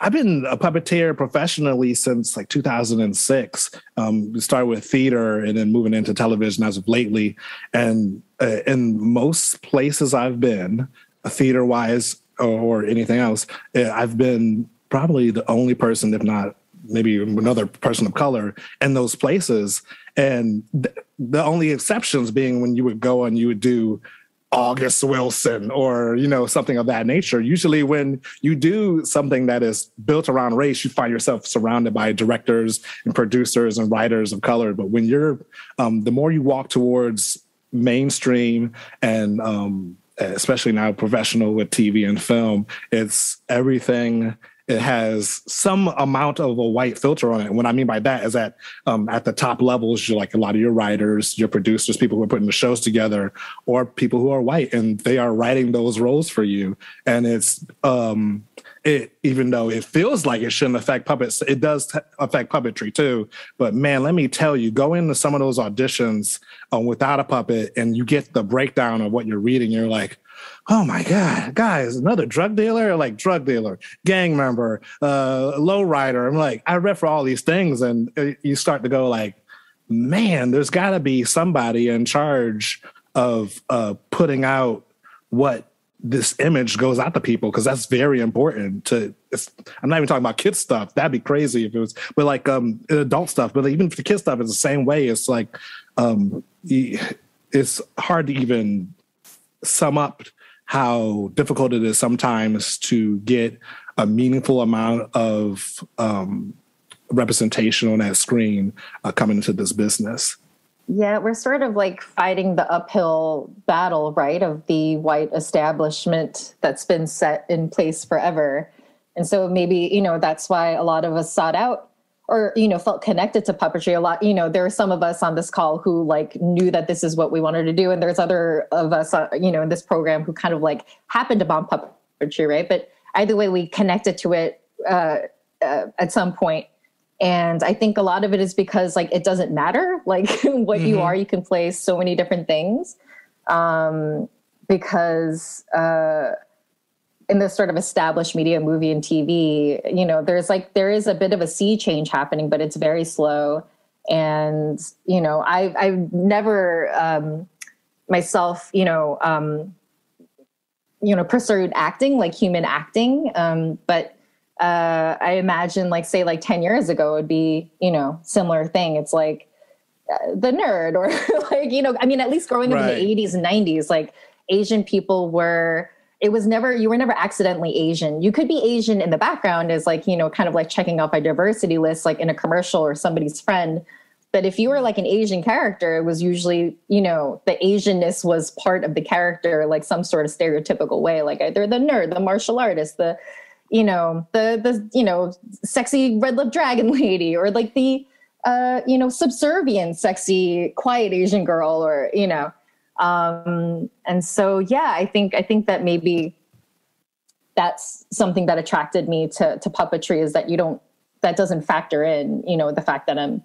I've been a puppeteer professionally since 2006. We started with theater and then moving into television as of lately. And in most places I've been, theater-wise or anything else, I've been probably the only person, if not maybe another person of color, in those places. And the only exceptions being when you would go and you would do August Wilson or, something of that nature. Usually when you do something that is built around race, you find yourself surrounded by directors and producers and writers of color. But when you're, the more you walk towards mainstream and especially now professional with TV and film, it's everything. It has some amount of a white filter on it. And what I mean by that is that at the top levels, you're a lot of your writers, your producers, people who are putting the shows together, or people who are white, and they are writing those roles for you. And it's even though it feels like it shouldn't affect puppets, it does affect puppetry too. But man, let me tell you, go into some of those auditions without a puppet, and you get the breakdown of what you're reading. You're like, oh my God, guys, another drug dealer? Drug dealer, gang member, lowrider. I'm like, I read for all these things, and you start to go man, there's got to be somebody in charge of putting out what this image goes out to people, because that's very important. I'm not even talking about kids stuff. That'd be crazy if it was, but adult stuff. But even for the kids stuff, it's the same way. It's it's hard to even sum up how difficult it is sometimes to get a meaningful amount of representation on that screen coming into this business. Yeah, we're sort of fighting the uphill battle, right, of the white establishment that's been set in place forever. And so maybe, that's why a lot of us sought out or, felt connected to puppetry a lot. There are some of us on this call who knew that this is what we wanted to do. And there's other of us, in this program who kind of happened upon puppetry, right? But either way, we connected to it at some point. And I think a lot of it is because it doesn't matter what you are. You can play so many different things because in this sort of established media, movie and TV, there is a bit of a sea change happening, but it's very slow. And I've never myself pursued acting, human acting, but I imagine like, say like 10 years ago, it would be, you know, similar thing. It's like the nerd or like, you know, I mean, at least growing up in the 80s and 90s, like Asian people were, you were never accidentally Asian. You could be Asian in the background as like, you know, kind of like checking off a diversity list, like in a commercial or somebody's friend. But if you were like an Asian character, it was usually, you know, the Asianness was part of the character, like some sort of stereotypical way, like either the nerd, the martial artist, the sexy red lip dragon lady, or like the, subservient, sexy, quiet Asian girl, or, you know. And so, yeah, I think that maybe that's something that attracted me to puppetry, is that that doesn't factor in, you know, the fact that I'm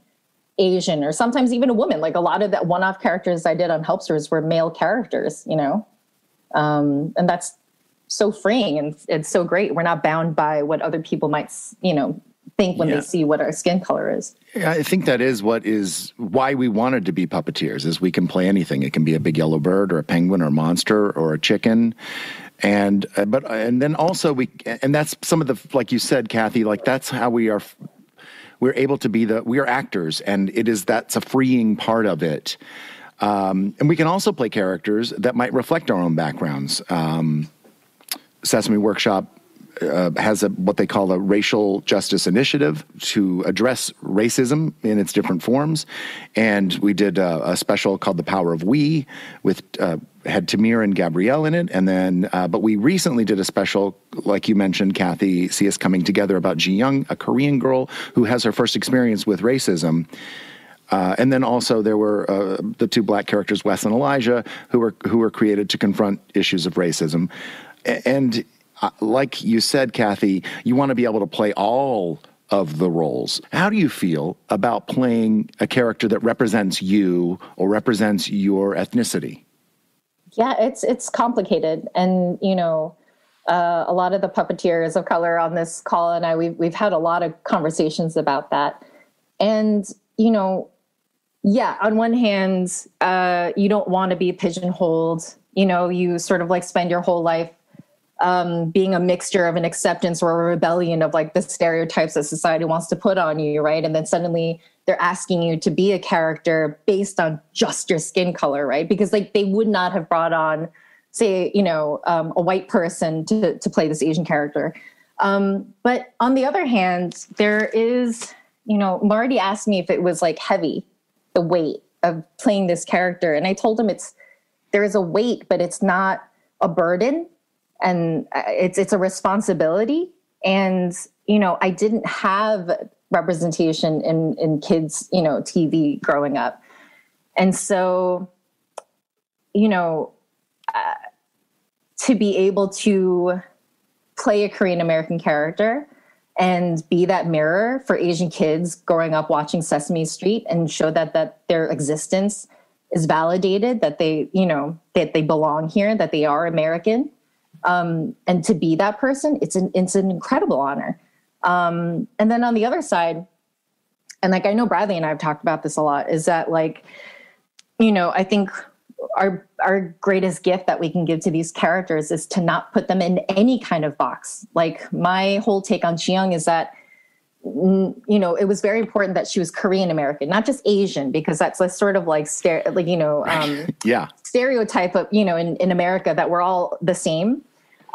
Asian or sometimes even a woman. Like a lot of that one-off characters I did on Helpsters were male characters, you know, and that's so freeing and it's so great. We're not bound by what other people might, you know, think when they see what our skin color is. Yeah, I think that is why we wanted to be puppeteers, is we can play anything. It can be a big yellow bird or a penguin or a monster or a chicken. And then also that's some of the, like you said, Kathy, like that's how we're able to be we are actors, and that's a freeing part of it. And we can also play characters that might reflect our own backgrounds. Sesame Workshop has what they call a racial justice initiative to address racism in its different forms. And we did a special called The Power of We with had Tamir and Gabrielle in it. And then, but we recently did a special, like you mentioned, Kathy, See Us Coming Together, about Ji Young, a Korean girl who has her first experience with racism. And then also there were the two black characters, Wes and Elijah, who were created to confront issues of racism. And like you said, Kathy, you want to be able to play all of the roles. How do you feel about playing a character that represents you or represents your ethnicity? Yeah, it's complicated. And, you know, a lot of the puppeteers of color on this call and we've had a lot of conversations about that. And, you know, yeah, on one hand, you don't want to be pigeonholed. You know, you sort of like spend your whole life being a mixture of an acceptance or a rebellion of like the stereotypes that society wants to put on you, right? And then suddenly they're asking you to be a character based on just your skin color, right? Because like they would not have brought on, say, you know, a white person to play this Asian character. But on the other hand, there is, you know, Marty asked me if it was like heavy, the weight of playing this character. And I told him there is a weight, but it's not a burden. And it's a responsibility. And, you know, I didn't have representation in kids, you know, TV growing up. And so, you know, to be able to play a Korean American character and be that mirror for Asian kids growing up watching Sesame Street and show that their existence is validated, that they, you know, that they belong here, that they are American. And to be that person, it's an incredible honor. And then on the other side, and like, I know Bradley and I have talked about this a lot, is that like, you know, I think our greatest gift that we can give to these characters is to not put them in any kind of box. Like my whole take on Ji Young is that, you know, it was very important that she was Korean American, not just Asian, because that's sort of like, stereotype of, you know, in America that we're all the same.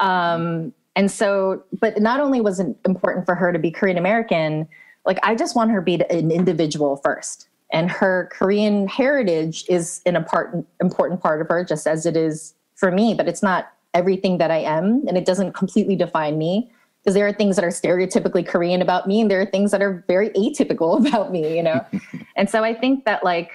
And so, but not only was it important for her to be Korean American, like I just want her to be an individual first. And her Korean heritage is an important part of her, just as it is for me, but it's not everything that I am. And it doesn't completely define me, because there are things that are stereotypically Korean about me, and there are things that are very atypical about me, you know? And so I think that like,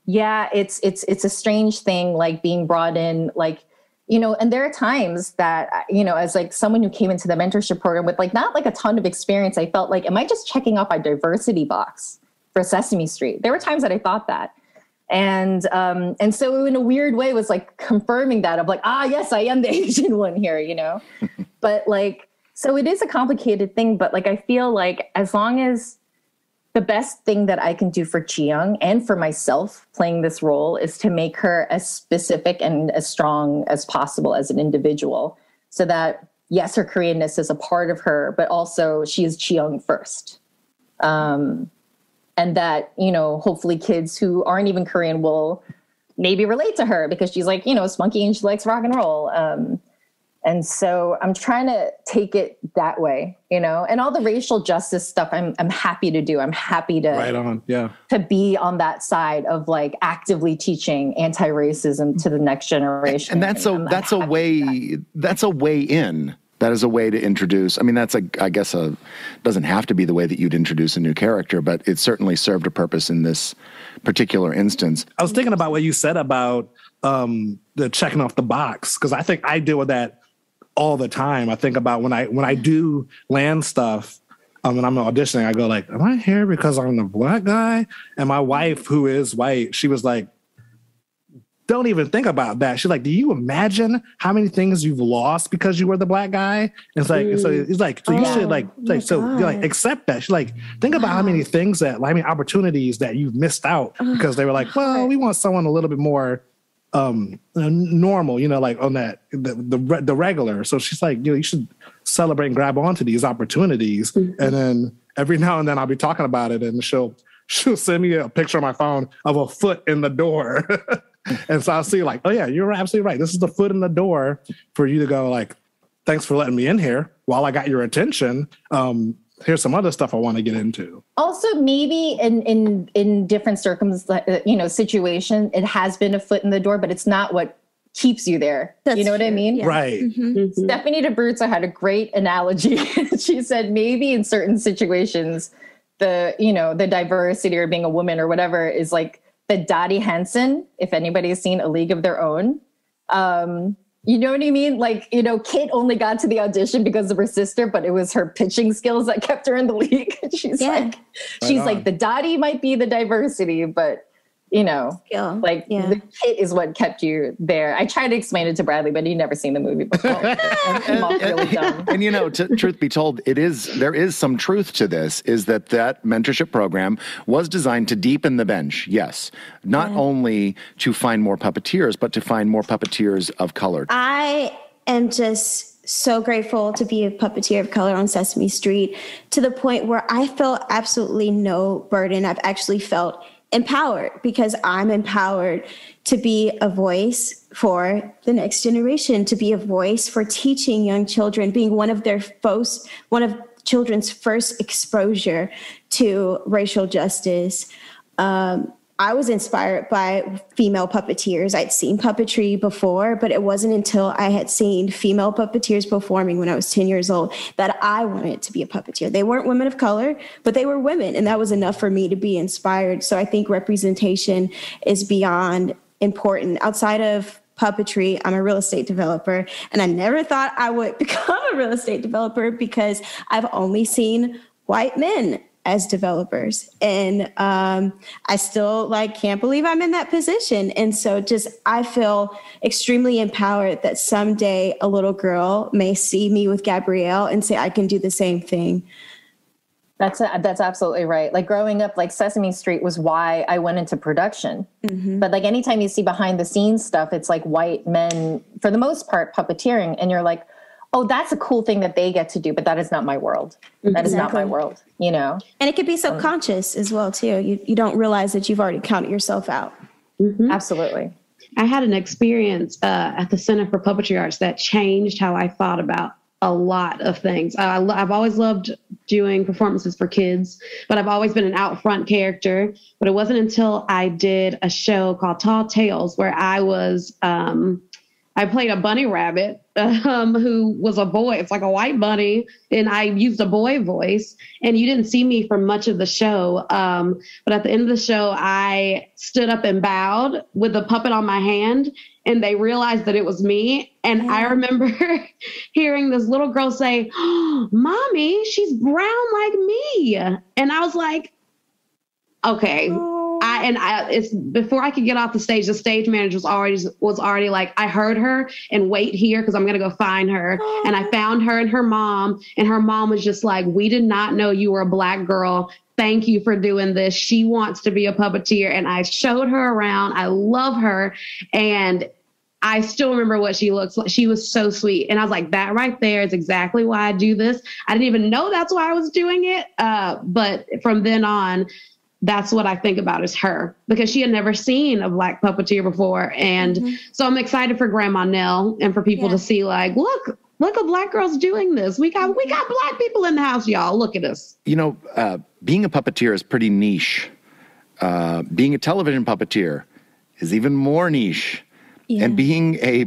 yeah, it's a strange thing, like being brought in, like, you know, and there are times that, you know, as like someone who came into the mentorship program with like, not like a ton of experience, I felt like, am I just checking off my diversity box for Sesame Street? There were times that I thought that. And so in a weird way was like confirming that of like, yes, I am the Asian one here, you know? But like, so it is a complicated thing, but like, I feel like as long as the best thing that I can do for Ji Young and for myself playing this role is to make her as specific and as strong as possible as an individual, so that yes, her Koreanness is a part of her, but also she is Cheong first. And that, you know, hopefully kids who aren't even Korean will maybe relate to her because she's like, you know, spunky and she likes rock and roll. And so I'm trying to take it that way, you know, and all the racial justice stuff I'm happy to do. I'm happy to to be on that side of like actively teaching anti-racism to the next generation. And that's a way in. That is a way to introduce. I mean, I guess doesn't have to be the way that you'd introduce a new character, but it certainly served a purpose in this particular instance. I was thinking about what you said about the checking off the box, because I think I deal with that all the time. I think about when I do land stuff, when I'm auditioning, I go like, am I here because I'm the black guy? And my wife, who is white, she was like, don't even think about that. She's like, do you imagine how many things you've lost because you were the black guy? And it's like, so it's like, so you should accept that. She's like, think about how many things opportunities that you've missed out because they were like, well, we want someone a little bit more normal, you know, like on that, the regular. So she's like, you know, you should celebrate and grab onto these opportunities. Mm-hmm. And then every now and then I'll be talking about it and she'll send me a picture on my phone of a foot in the door. And so I'll see like, oh yeah, you're absolutely right. This is the foot in the door for you to go like, thanks for letting me in here while I got your attention. Here's some other stuff I want to get into. Also, maybe in different situation, it has been a foot in the door, but it's not what keeps you there. You know what I mean? Yeah. Right. Mm-hmm. Mm-hmm. Stephanie DeBruzza had a great analogy. She said maybe in certain situations, the diversity or being a woman or whatever is like the Dottie Hanson, if anybody has seen A League of Their Own. You know what I mean? Like, you know, Kit only got to the audition because of her sister, but it was her pitching skills that kept her in the league. She's like, the Dottie might be the diversity, but you know, the Kit is what kept you there. I tried to explain it to Bradley, but he'd never seen the movie before. And you know, truth be told, there is some truth to this, is that mentorship program was designed to deepen the bench. Yes. Not only to find more puppeteers, but to find more puppeteers of color. I am just so grateful to be a puppeteer of color on Sesame Street, to the point where I felt absolutely no burden. I've actually felt empowered because I'm empowered to be a voice for the next generation, to be a voice for teaching young children, being one of children's first exposure to racial justice. I was inspired by female puppeteers. I'd seen puppetry before, but it wasn't until I had seen female puppeteers performing when I was 10 years old that I wanted to be a puppeteer. They weren't women of color, but they were women, and that was enough for me to be inspired. So I think representation is beyond important. Outside of puppetry, I'm a real estate developer, and I never thought I would become a real estate developer because I've only seen white men as developers. And I still can't believe I'm in that position. And so I feel extremely empowered that someday a little girl may see me with Gabrielle and say, I can do the same thing. That's absolutely right. Like growing up, like Sesame Street was why I went into production. Mm-hmm. But like anytime you see behind the scenes stuff, it's like white men, for the most part, puppeteering. And you're like, oh, that's a cool thing that they get to do, but that is not my world. That is not my world, you know? And it could be subconscious as well, too. You don't realize that you've already counted yourself out. Mm-hmm. Absolutely. I had an experience at the Center for Puppetry Arts that changed how I thought about a lot of things. I've always loved doing performances for kids, but I've always been an out front character. But it wasn't until I did a show called Tall Tales where I was... I played a bunny rabbit who was a boy. It's like a white bunny, and I used a boy voice. And you didn't see me for much of the show. But at the end of the show, I stood up and bowed with a puppet on my hand, and they realized that it was me. And I remember hearing this little girl say, oh, Mommy, she's brown like me. And I was like, okay. It's before I could get off the stage, the stage manager was already like, I heard her and wait here because I'm going to go find her. And I found her and her mom was just like, we did not know you were a black girl. Thank you for doing this. She wants to be a puppeteer. And I showed her around. I love her. And I still remember what she looks like. She was so sweet. And I was like, that right there is exactly why I do this. I didn't even know that's why I was doing it. But from then on, that's what I think about is her, because she had never seen a Black puppeteer before. And so I'm excited for Grandma Nell and for people to see, like, look, a Black girl's doing this. We got Black people in the house, y'all. Look at us. You know, being a puppeteer is pretty niche. Being a television puppeteer is even more niche. Yeah. And being a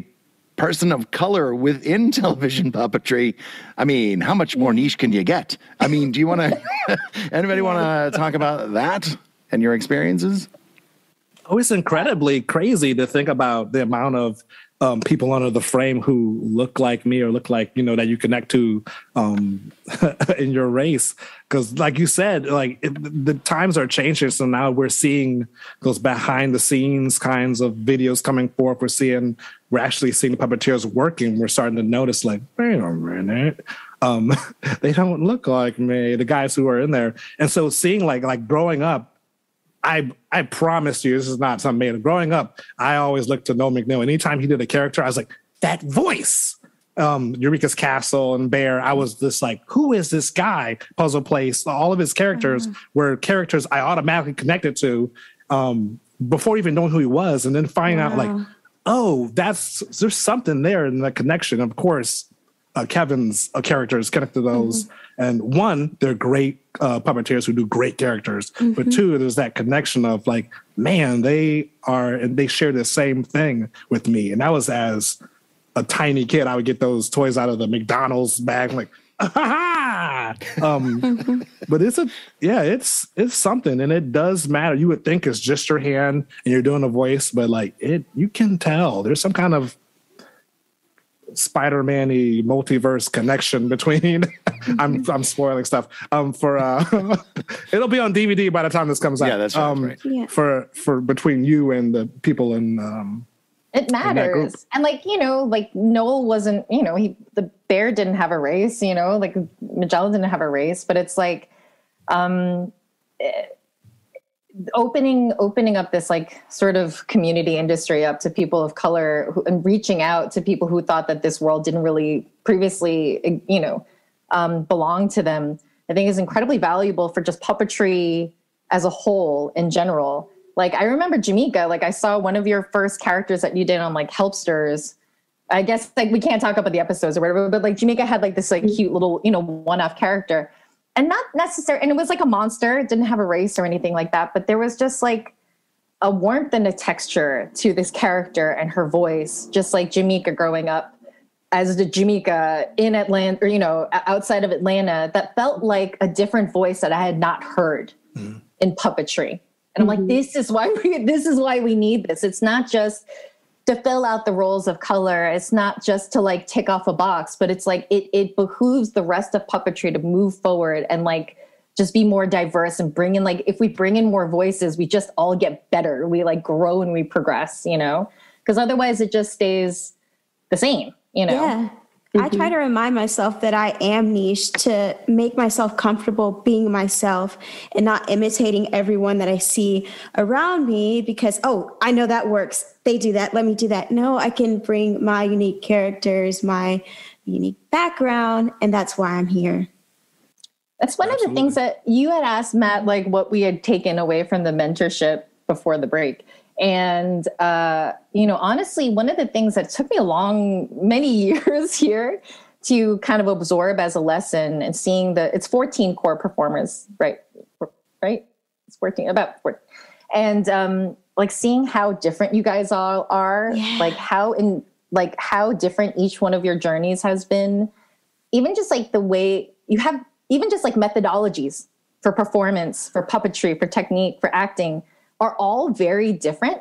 person of color within television puppetry, I mean, how much more niche can you get? I mean, do you want to, anybody want to talk about that and your experiences? Oh, it's incredibly crazy to think about the amount of people under the frame who look like me or look like, you know, that you connect to in your race. Because like you said, like the times are changing. So now we're seeing those behind the scenes kinds of videos coming forth. We're actually seeing the puppeteers working. We're starting to notice, like, wait a minute. They don't look like me, the guys who are in there. And so seeing like growing up, I promise you, this is not something made. Growing up, I always looked to Noel McNeil. Anytime he did a character, I was like, that voice. Eureka's Castle and Bear, I was just like, who is this guy? Puzzle Place, all of his characters were characters I automatically connected to before even knowing who he was. And then finding out like, oh, there's something there in the connection. Of course, Kevin's characters connect to those. And one, they're great puppeteers who do great characters. But two, there's that connection of like, man, they share the same thing with me. And that was as a tiny kid, I would get those toys out of the McDonald's bag, like, ah! But it's something, and it does matter. You would think it's just your hand and you're doing a voice, but like you can tell there's some kind of Spider-Man-y multiverse connection between I'm spoiling stuff for it'll be on DVD by the time this comes out. Yeah, that's right. For between you and the people in it matters. And like, you know, like Noel wasn't, you know, the bear didn't have a race, you know, like Magellan didn't have a race, but it's like opening up this like sort of community industry up to people of color and reaching out to people who thought that this world didn't really previously, you know, belong to them, I think is incredibly valuable for just puppetry as a whole in general. Like, I remember Jamika, like I saw one of your first characters that you did on like Helpsters. I guess like we can't talk about the episodes or whatever, but like Jamika had like this like cute little, you know, one-off character. And not necessarily, and it was like a monster. It didn't have a race or anything like that, but there was just like a warmth and a texture to this character and her voice, just like Jamika growing up as the Jamika in Atlanta, or, you know, outside of Atlanta, that felt like a different voice that I had not heard in puppetry. And I'm like, this is why we need this. It's not just to fill out the roles of color. It's not just to like tick off a box, but it's like it behooves the rest of puppetry to move forward and like just be more diverse and bring in, like, if we bring in more voices, we just all get better. We like grow and we progress, you know, because otherwise it just stays the same, you know? Yeah. I try to remind myself that I am niche to make myself comfortable being myself and not imitating everyone that I see around me because, oh, I know that works. They do that. Let me do that. No, I can bring my unique characters, my unique background, and that's why I'm here. That's one of the things that you had asked, Matt, like what we had taken away from the mentorship before the break. And, you know, honestly, one of the things that took me many years here to kind of absorb as a lesson and seeing it's 14 core performers, right? It's 14, about 14. And, like seeing how different you guys all are, like how different each one of your journeys has been, even just like the way you have, even just like methodologies for performance, for puppetry, for technique, for acting, are all very different.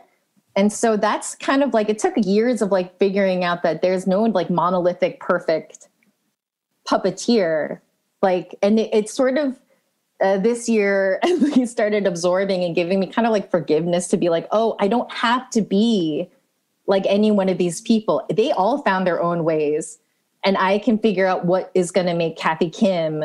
And so that's kind of like, it took years of like figuring out that there's no like monolithic, perfect puppeteer. Like, and it's sort of this year, we started absorbing and giving me kind of like forgiveness to be like, oh, I don't have to be like any one of these people. They all found their own ways. And I can figure out what is going to make Kathy Kim,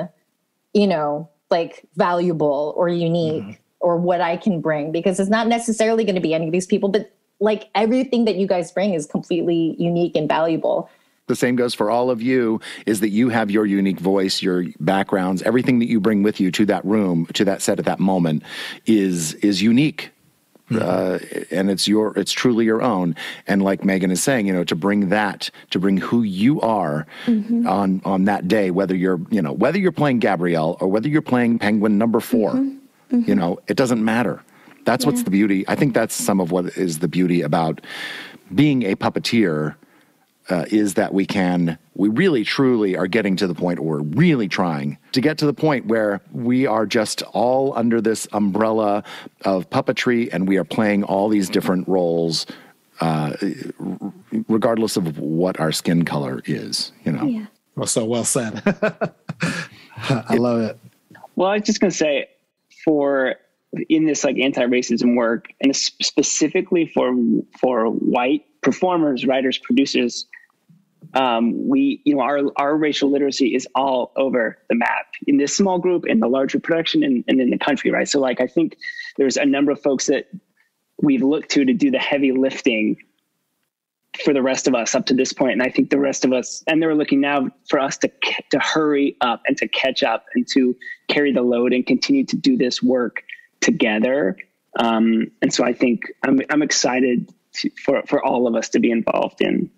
you know, like valuable or unique. Or what I can bring, because it's not necessarily going to be any of these people, but like everything that you guys bring is completely unique and valuable. The same goes for all of you, is that you have your unique voice, your backgrounds, everything that you bring with you to that room, to that set at that moment is unique. And it's truly your own. And like Megan is saying, to bring who you are on that day, whether you're playing Gabrielle or whether you're playing Penguin number 4, it doesn't matter. That's what's the beauty. I think that's some of what is the beauty about being a puppeteer. Is that we really truly are getting to the point, or we're really trying to get to the point where we are just all under this umbrella of puppetry, and we are playing all these different roles, regardless of what our skin color is, Yeah. Well said. I love it. Well, I was just going to say, in this like anti-racism work, and specifically for white performers, writers, producers, our racial literacy is all over the map in this small group, in the larger production, and in the country, right? So like, I think there's a number of folks that we've looked to do the heavy lifting for the rest of us up to this point. And I think the rest of us, and they're looking now for us to hurry up and to catch up and to carry the load and continue to do this work together. And so I think I'm excited for all of us to be involved in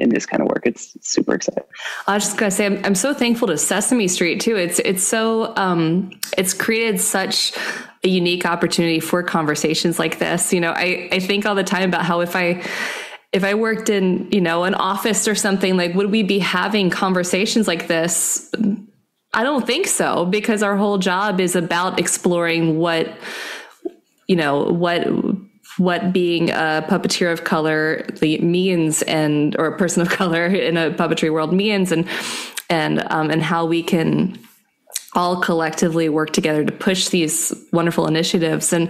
this kind of work. It's super exciting. I was just going to say, I'm so thankful to Sesame Street too. It's so, it's created such a unique opportunity for conversations like this. I think all the time about how if I worked in, an office or something, like, would we be having conversations like this? I don't think so, because our whole job is about exploring what being a puppeteer of color means, or a person of color in a puppetry world means, and how we can all collectively work together to push these wonderful initiatives. And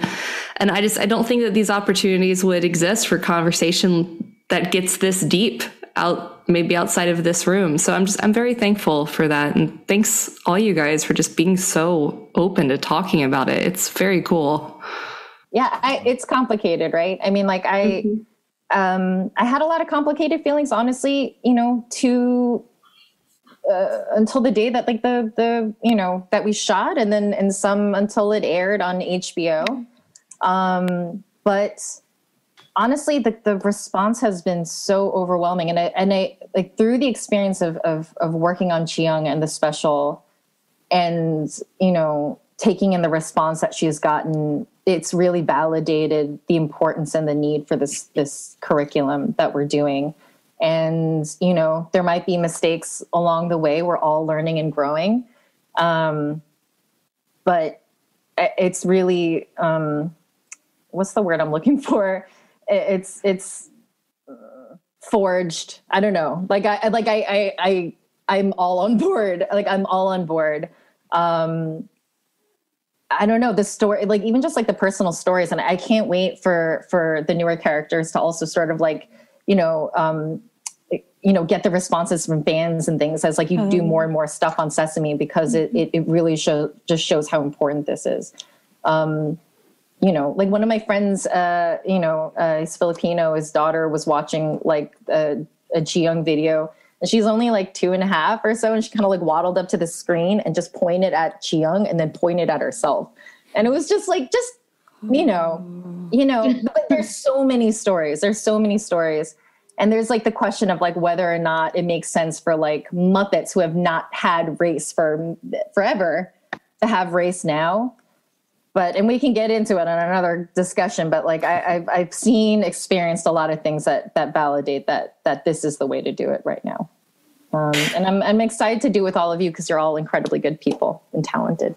I don't think that these opportunities would exist for conversation that gets this deep maybe outside of this room. So I'm very thankful for that. And thanks all you guys for just being so open to talking about it. It's very cool. Yeah, it's complicated, right? I mean, like I had a lot of complicated feelings, honestly, until the day that like the that we shot, and then until it aired on HBO. But honestly, the response has been so overwhelming, and I like through the experience of working on Chi-Young and the special, and taking in the response that she's gotten, it's really validated the importance and the need for this curriculum that we're doing. And, there might be mistakes along the way. We're all learning and growing. But it's really, what's the word I'm looking for? It's forged. I don't know. I'm all on board. I'm all on board. I don't know, the story, like even just like the personal stories. And I can't wait for the newer characters to also sort of like, get the responses from fans and things as like you do more and more stuff on Sesame, because it really shows how important this is. Like one of my friends, he's Filipino, his daughter was watching like a Chi-Young video, and she's only like 2.5 or so. And she kind of like waddled up to the screen and just pointed at Chi-Young and then pointed at herself. And it was just like, but there's so many stories. And there's like the question of like whether or not it makes sense for like Muppets who have not had race for forever to have race now. And we can get into it in another discussion, but like I've experienced a lot of things that validate that this is the way to do it right now. And I'm excited to do with all of you, because you're all incredibly good people and talented.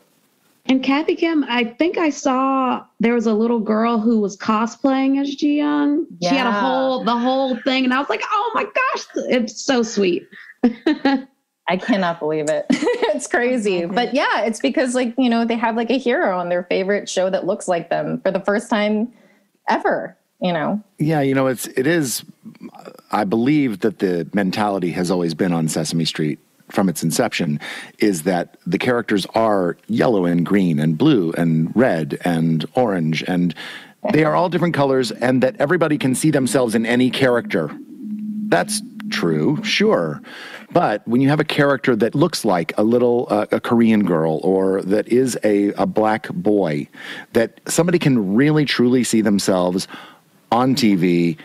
And Kathy Kim, I think I saw there was a little girl who was cosplaying as Chi-Young. Yeah. She had the whole thing, and I was like, oh my gosh, it's so sweet. I cannot believe it. It's crazy. But yeah, it's because like, they have like a hero on their favorite show that looks like them for the first time ever, Yeah, it is, I believe that the mentality has always been on Sesame Street from its inception, is that the characters are yellow and green and blue and red and orange, and They are all different colors, and that everybody can see themselves in any character. That's true, sure. But when you have a character that looks like a Korean girl, or that is a black boy, that somebody can really truly see themselves on TV,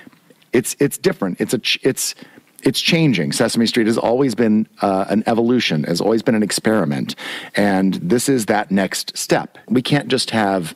it's different. It's changing. Sesame Street has always been an evolution, has always been an experiment, and this is that next step. We can't just have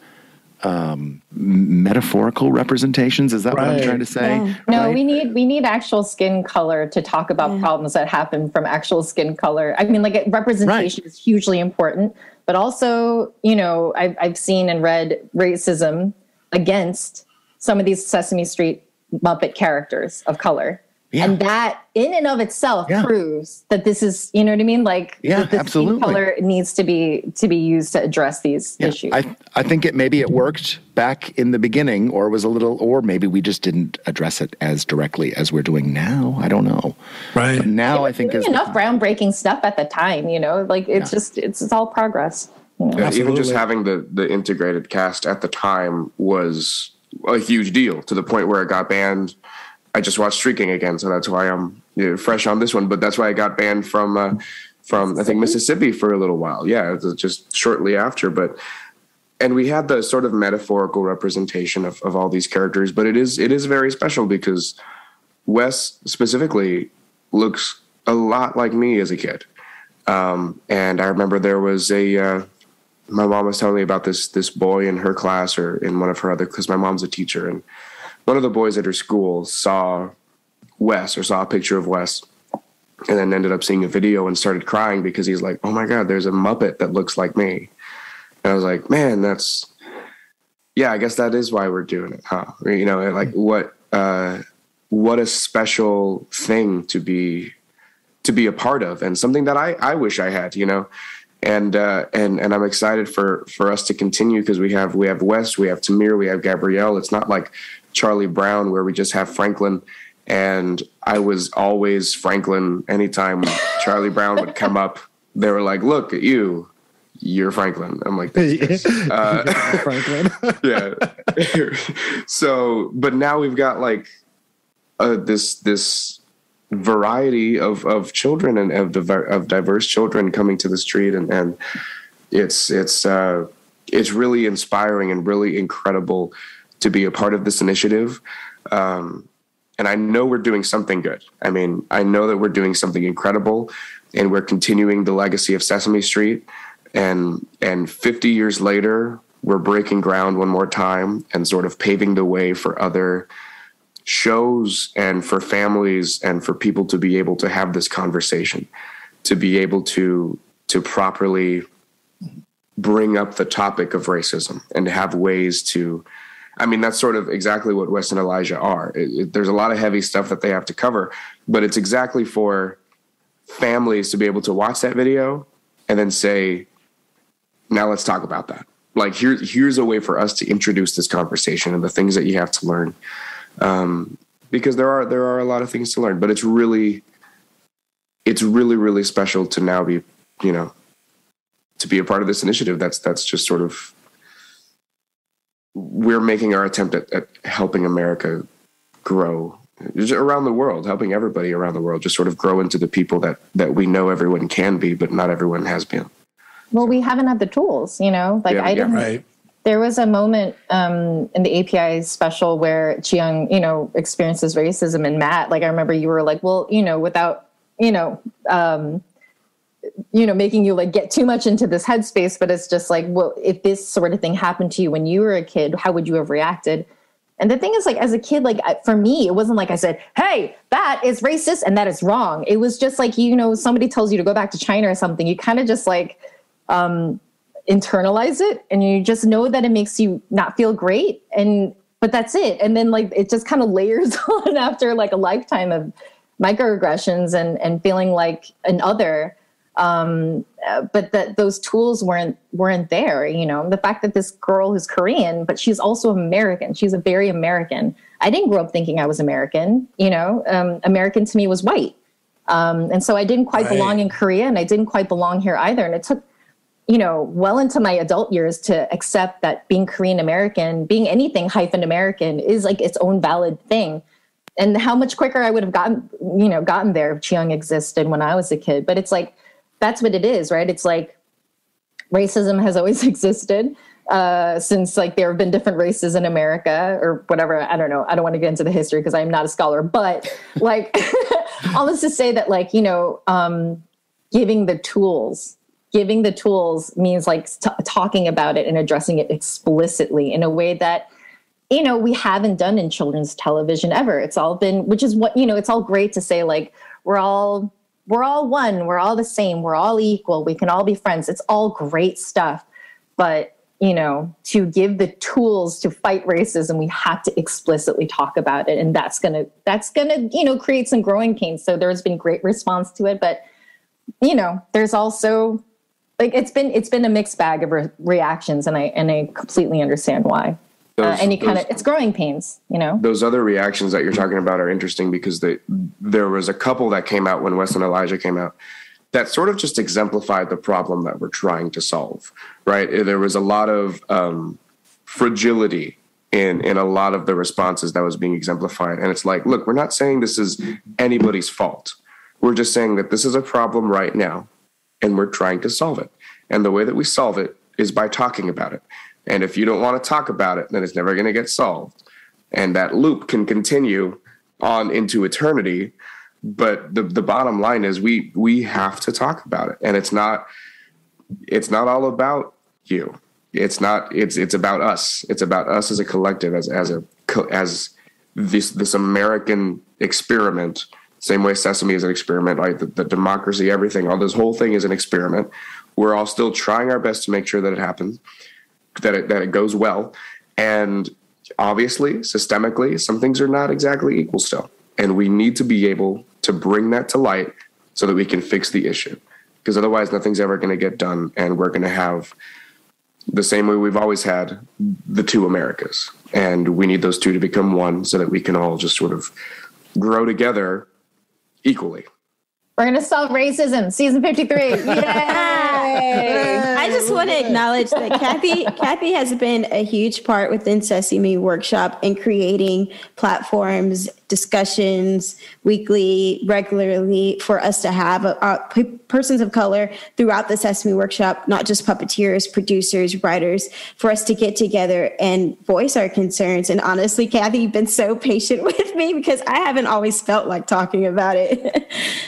metaphorical representations. Is that what I'm trying to say? Yeah. No, we need actual skin color to talk about problems that happen from actual skin color. I mean, like, representation is hugely important, but also, you know, I've seen and read racism against some of these Sesame Street Muppet characters of color. Yeah. And that in and of itself proves that this is, you know what I mean? Like, that this skin color needs to be used to address these issues. I think maybe it worked back in the beginning, or maybe we just didn't address it as directly as we're doing now. I don't know. Right. But now I think there's enough groundbreaking stuff at the time, you know, like it's all progress. You know? Yeah, even just having the integrated cast at the time was a huge deal, to the point where it got banned. I just watched Streaking again, so that's why I'm fresh on this one. But that's why I got banned from I think Mississippi for a little while. Yeah, it was just shortly after. And we had the sort of metaphorical representation of all these characters. But it is very special, because Wes specifically looks a lot like me as a kid. And I remember there was my mom was telling me about this boy in her class, or in one of her other, because my mom's a teacher, and one of the boys at her school saw Wes, or saw a picture of Wes, and then ended up seeing a video and started crying, because he's like, oh my God, there's a Muppet that looks like me. And I was like, man, I guess that is why we're doing it, huh? You know, like, what a special thing to be a part of, and something that I wish I had, you know. And I'm excited for us to continue, because we have Wes, we have Tamir, we have Gabrielle. It's not like Charlie Brown, where we just have Franklin, and I was always Franklin. Anytime Charlie Brown would come up, they were like, look at you're Franklin. I'm like, Franklin. Yeah. So, but now we've got like this variety of children, and of diverse children coming to the street, and it's really inspiring and really incredible to be a part of this initiative. And I know we're doing something good. I mean, I know that we're doing something incredible, and we're continuing the legacy of Sesame Street. And 50 years later, we're breaking ground one more time, and sort of paving the way for other shows, and for families, and for people to be able to have this conversation, to be able to properly bring up the topic of racism, and to have ways to, I mean, that's sort of exactly what Wes and Elijah are. There's a lot of heavy stuff that they have to cover, but it's exactly for families to be able to watch that video and then say, now let's talk about that. Like, here's a way for us to introduce this conversation and the things that you have to learn. Because there are a lot of things to learn, but it's really, really special to now be, you know, to be a part of this initiative. That's just sort of, we're making our attempt at helping America grow around the world, helping everybody around the world just sort of grow into the people that we know everyone can be, but not everyone has been. Well, we haven't had the tools, you know, like I didn't. Right. There was a moment in the API special where Chiyoung, you know, experiences racism, and Matt, like, I remember you were like, well, you know, without, making you like get too much into this headspace, but it's just like, well, if this sort of thing happened to you when you were a kid, how would you have reacted? And the thing is, like, as a kid, like, for me, it wasn't like I said, hey, that is racist and that is wrong. It was just like, you know, somebody tells you to go back to China or something, you kind of just like, internalize it, and you just know that it makes you not feel great, but that's it. And then, like, it just kind of layers on after like a lifetime of microaggressions and feeling like an other. But that those tools weren't there, you know. The fact that this girl is Korean, but she's also American. She's a very American. I didn't grow up thinking I was American, you know. American to me was white. And so I didn't quite belong in Korea, and I didn't quite belong here either. And it took, well into my adult years to accept that being Korean American, being anything hyphen American is like its own valid thing. And how much quicker I would have gotten there if Cheong existed when I was a kid. But it's like, that's what it is, right? It's like racism has always existed since like there have been different races in America or whatever. I don't know. I don't want to get into the history because I'm not a scholar, but like almost to say that like, giving the tools means like talking about it and addressing it explicitly in a way that, we haven't done in children's television ever. It's all been, which is what, it's all great to say like, we're all one, we're all the same, we're all equal, we can all be friends. It's all great stuff. But, to give the tools to fight racism, we have to explicitly talk about it. And that's gonna, create some growing pains. So there's been great response to it, but there's also like, it's been a mixed bag of reactions, and I completely understand why. It's growing pains, Those other reactions that you're talking about are interesting because there was a couple that came out when Wes and Elijah came out that sort of just exemplified the problem that we're trying to solve, right? There was a lot of fragility in a lot of the responses that was being exemplified. And it's like, look, we're not saying this is anybody's fault. We're just saying that this is a problem right now, and we're trying to solve it. And the way that we solve it is by talking about it. And if you don't want to talk about it, then it's never going to get solved. And that loop can continue on into eternity. But the bottom line is we have to talk about it. And it's not all about you. It's about us. It's about us as a collective, as this American experiment. Same way Sesame is an experiment, right? The democracy, everything, all this whole thing is an experiment. We're all still trying our best to make sure that it happens, that it goes well. And obviously, systemically, some things are not exactly equal still. And we need to be able to bring that to light so that we can fix the issue. Because otherwise, nothing's ever going to get done. And we're going to have the same way we've always had the two Americas. And we need those two to become one so that we can all just sort of grow together equally. We're going to solve racism, season 53. Yay! I just want to acknowledge that Kathy has been a huge part within Sesame Workshop in creating platforms, discussions, weekly, regularly, for us to have persons of color throughout the Sesame Workshop, not just puppeteers, producers, writers, for us to get together and voice our concerns. And honestly, Kathy, you've been so patient with me because I haven't always felt like talking about it.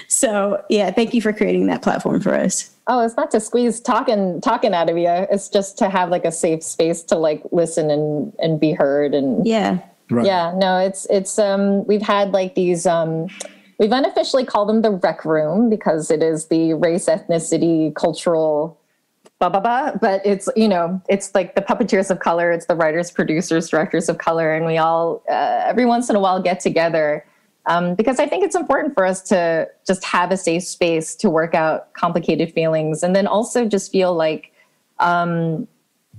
So yeah, thank you for creating that platform for us. Oh, it's not to squeeze talking out of you. It's just to have like a safe space to like listen and be heard. And yeah. Right. Yeah, no, it's we've had like these, we've unofficially called them the rec room because it is the race, ethnicity, cultural, but it's, it's like the puppeteers of color, it's the writers, producers, directors of color. And we all, every once in a while get together because I think it's important for us to just have a safe space to work out complicated feelings. And then also just feel like,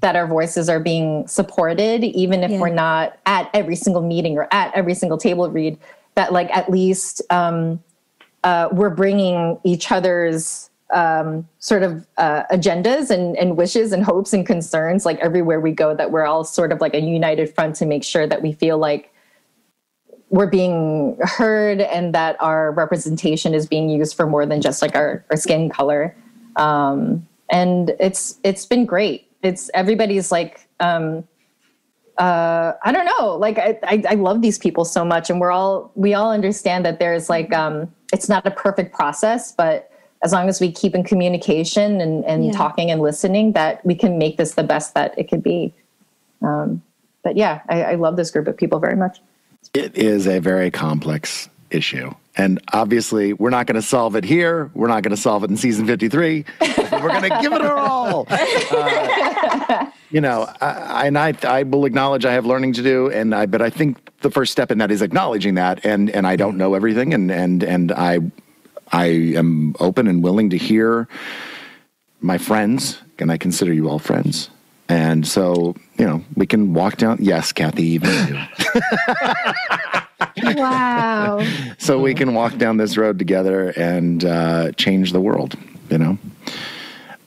that our voices are being supported, even if we're not at every single meeting or at every single table read, that like at least we're bringing each other's sort of agendas and wishes and hopes and concerns like everywhere we go, that we're all sort of like a united front to make sure that we feel like we're being heard and that our representation is being used for more than just like our skin color. And it's been great. It's everybody's like, I don't know, like I love these people so much, and we all understand that there's like, it's not a perfect process, but as long as we keep in communication and talking and listening, that we can make this the best that it could be. But yeah, I love this group of people very much. It is a very complex issue. And obviously, we're not going to solve it here. We're not going to solve it in season 53. We're going to give it our all. I will acknowledge I have learning to do, but I think the first step in that is acknowledging that, and I don't know everything, and I am open and willing to hear my friends, and I consider you all friends. And so, we can walk down. Yes, Kathy, even you. Wow. So we can walk down this road together and change the world,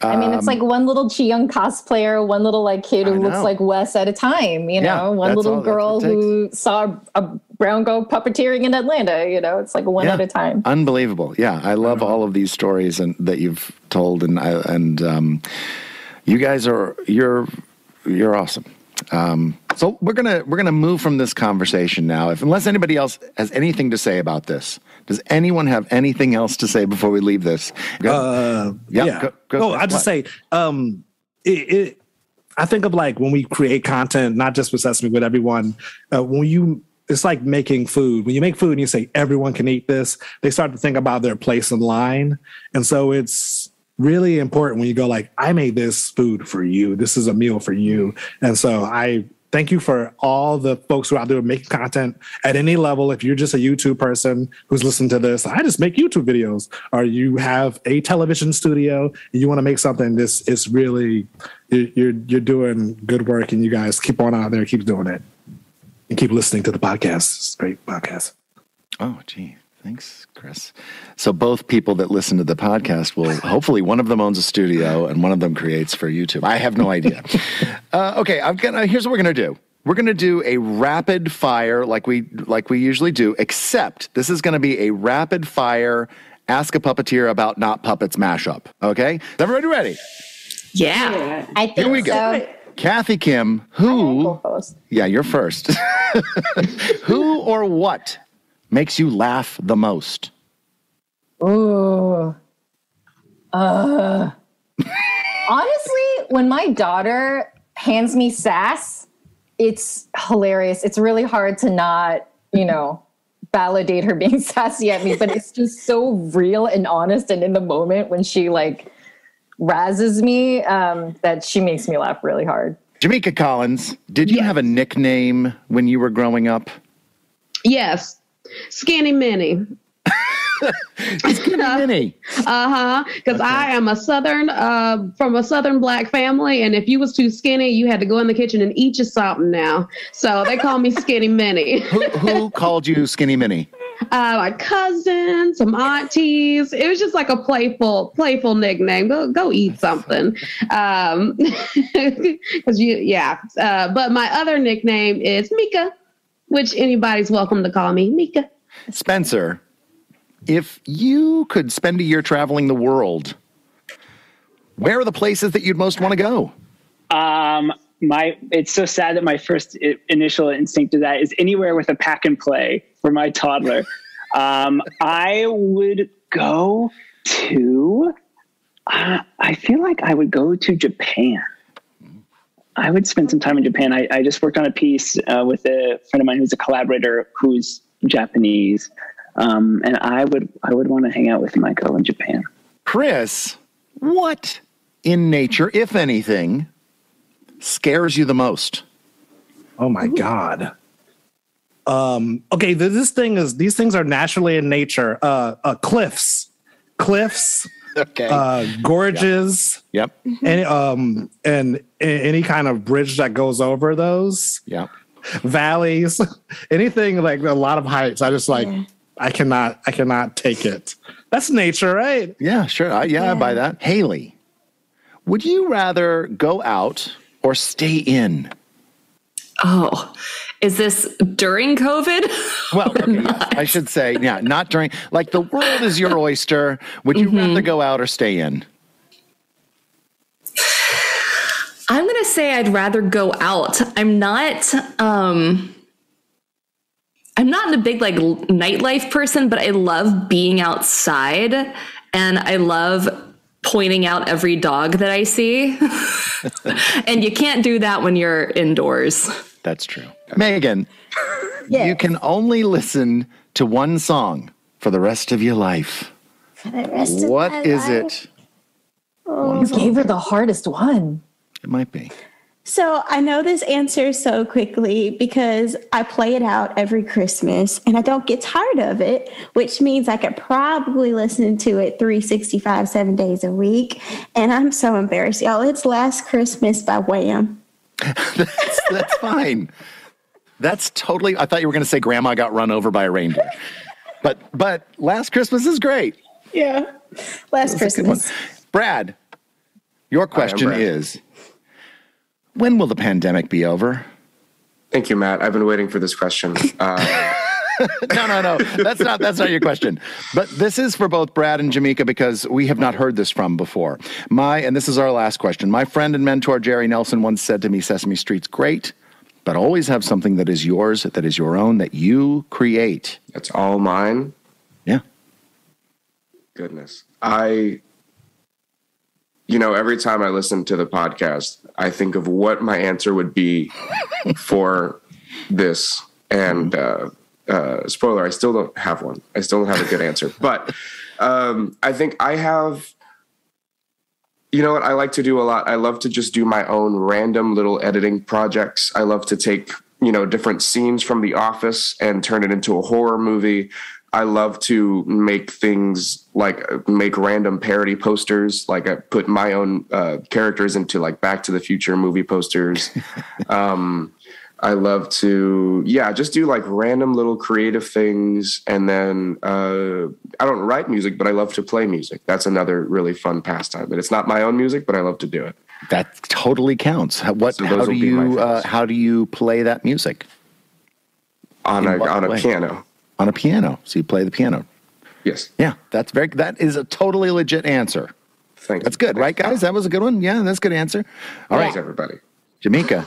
I mean, it's like one little Chi-Young cosplayer, one little like kid who looks like Wes at a time, you know, one little girl who saw a brown girl puppeteering in Atlanta, you know, it's like one at a time. Unbelievable. Yeah. I love all of these stories that you've told, and you guys you're awesome. So we're gonna move from this conversation now. Unless anybody else has anything to say about this, does anyone have anything else to say before we leave this? Go, I just say, I think of like when we create content, not just with Sesame, but everyone. It's like making food. When you make food and you say everyone can eat this, they start to think about their place in line, and so it's really important when you go like, I made this food for you. This is a meal for you. And so I thank you for all the folks who are out there making content at any level. If you're just a YouTube person who's listening to this, I just make YouTube videos, or you have a television studio and you want to make something, this is really, you're doing good work, and you guys keep on out there, keep doing it, and keep listening to the podcast. It's a great podcast. Oh, gee. Thanks, Chris. So both people that listen to the podcast will, hopefully one of them owns a studio and one of them creates for YouTube. I have no idea. Okay, here's what we're going to do. We're going to do a rapid fire like we usually do, except this is going to be a rapid fire Ask a Puppeteer About Not Puppets mashup. Okay? Is everybody ready? Yeah. I think Here we go. so. Kathy Kim, who... Yeah, you're first. Who or what makes you laugh the most? Ooh. Honestly, when my daughter hands me sass, it's hilarious. It's really hard to not, validate her being sassy at me, but it's just so real and honest and in the moment when she like razzes me, that she makes me laugh really hard. Jamika Collins, did you have a nickname when you were growing up? Yes. Skinny Minnie. Skinny Minnie. Because I am from a Southern Black family, and if you was too skinny, you had to go in the kitchen and eat you something now. So they call me Skinny Minnie. Who called you Skinny Minnie? My cousins, some aunties. It was just like a playful nickname. Go eat something. But my other nickname is Mika, which anybody's welcome to call me Mika. Spencer, if you could spend a year traveling the world, where are the places that you'd most want to go? It's so sad that my first initial instinct to that is anywhere with a pack and play for my toddler. I would go to, I feel like I would go to Japan. I would spend some time in Japan. I just worked on a piece with a friend of mine who's a collaborator who's Japanese. And I would want to hang out with him. I go in Japan. Chris, what in nature, if anything, scares you the most? Oh my God. Okay, these things are naturally in nature. Cliffs. Okay. Gorges. Yep. And any kind of bridge that goes over those. Yep. Valleys. Anything like a lot of heights. I just like. Yeah. I cannot take it. That's nature, right? Yeah, sure. I buy that. Hayley, would you rather go out or stay in? Oh, is this during COVID? Well, okay, yes, I should say, not during. Like the world is your oyster. Would you rather go out or stay in? I'm going to say I'd rather go out. I'm not a big like nightlife person, but I love being outside and I love pointing out every dog that I see. And you can't do that when you're indoors. That's true. Megan, you can only listen to one song for the rest of your life. For the rest of what my is life? it? Oh, you gave her the hardest one. It might be. So I know this answer so quickly because I play it out every Christmas and I don't get tired of it, which means I could probably listen to it 365, 7 days a week. And I'm so embarrassed, y'all. It's Last Christmas by Wham. That's fine. That's totally, I thought you were going to say Grandma Got Run Over by a Reindeer. But Last Christmas is great. Yeah. Last Christmas. Brad, Your question is, when will the pandemic be over? Thank you, Matt. I've been waiting for this question. No. That's not your question. But this is for both Brad and Jamika because we have not heard this from before. And this is our last question. My friend and mentor, Jerry Nelson, once said to me, Sesame Street's great, but always have something that is yours, that is your own, that you create. That's all mine? Yeah. Goodness. Every time I listen to the podcast, I think of what my answer would be for this. And spoiler, I still don't have one. I still don't have a good answer. But I think I have, you know what I like to do a lot? I love to just do my own random little editing projects. I love to take, different scenes from The Office and turn it into a horror movie. I love to make things make random parody posters. Like I put my own characters into Back to the Future movie posters. I love to, just do random little creative things. And then I don't write music, but I love to play music. That's another really fun pastime. And it's not my own music, but I love to do it. That totally counts. How do you play that music? On a piano. On a piano. So you play the piano. Yes. Yeah, that is a totally legit answer. Thanks. That's good, right, guys? That was a good one. Yeah, that's a good answer. All Thanks, right, everybody. Jamika.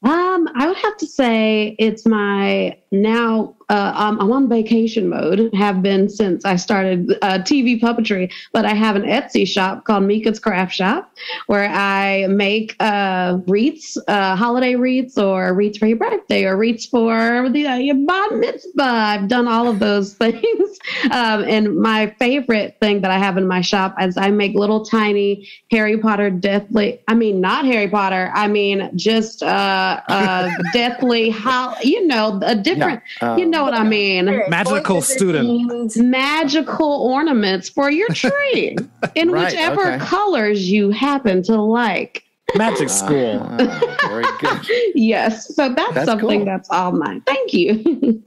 I would have to say it's my now. I'm on vacation mode. Have been since I started TV puppetry, but I have an Etsy shop called Mika's Craft Shop where I make wreaths, holiday wreaths, or wreaths for your birthday, or wreaths for your bar mitzvah. I've done all of those things. And my favorite thing that I have in my shop is I make little tiny Harry Potter not Harry Potter. I mean just deathly, a different, what I mean. Magical student. Magical ornaments for your tree in whichever colors you happen to like. Magic school. Very good. Yes. So that's something cool. That's all mine. Thank you.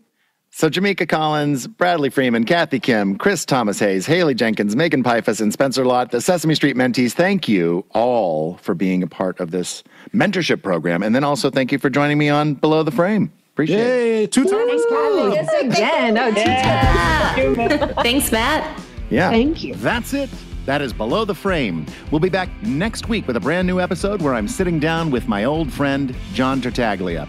So Jamika Collins, Bradley Freeman, Kathy Kim, Chris Thomas Hayes, Hayley Jenkins, Megan Pifus, and Spencer Lott, the Sesame Street Mentees, thank you all for being a part of this mentorship program. And then also thank you for joining me on Below the Frame. Appreciate it. Two-timers club. Yes, again. Thanks, Matt. Yeah. Thank you. That's it. That is Below the Frame. We'll be back next week with a brand new episode where I'm sitting down with my old friend, John Tartaglia.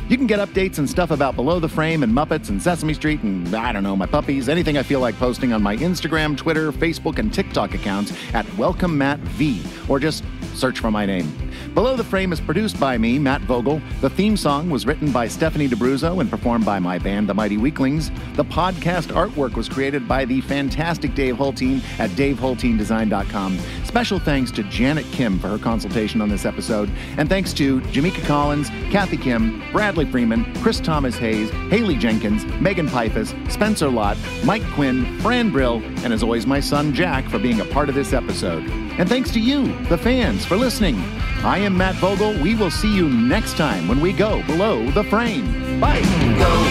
You can get updates and stuff about Below the Frame and Muppets and Sesame Street and, I don't know, my puppies, anything I feel like posting on my Instagram, Twitter, Facebook, and TikTok accounts at Welcome Matt V, or just search for my name. Below the Frame is produced by me, Matt Vogel. The theme song was written by Stephanie DeBruzzo and performed by my band, The Mighty Weaklings. The podcast artwork was created by the fantastic Dave Hulteen at DaveHulteenDesign.com. Special thanks to Janet Kim for her consultation on this episode. And thanks to Jamika Collins, Kathy Kim, Bradley Freeman, Chris Thomas Hayes, Hayley Jenkins, Megan Pifus, Spencer Lott, Mike Quinn, Fran Brill, and as always, my son Jack for being a part of this episode. And thanks to you, the fans, for listening. I am Matt Vogel. We will see you next time when we go Below the Frame. Bye. Go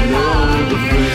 below the frame.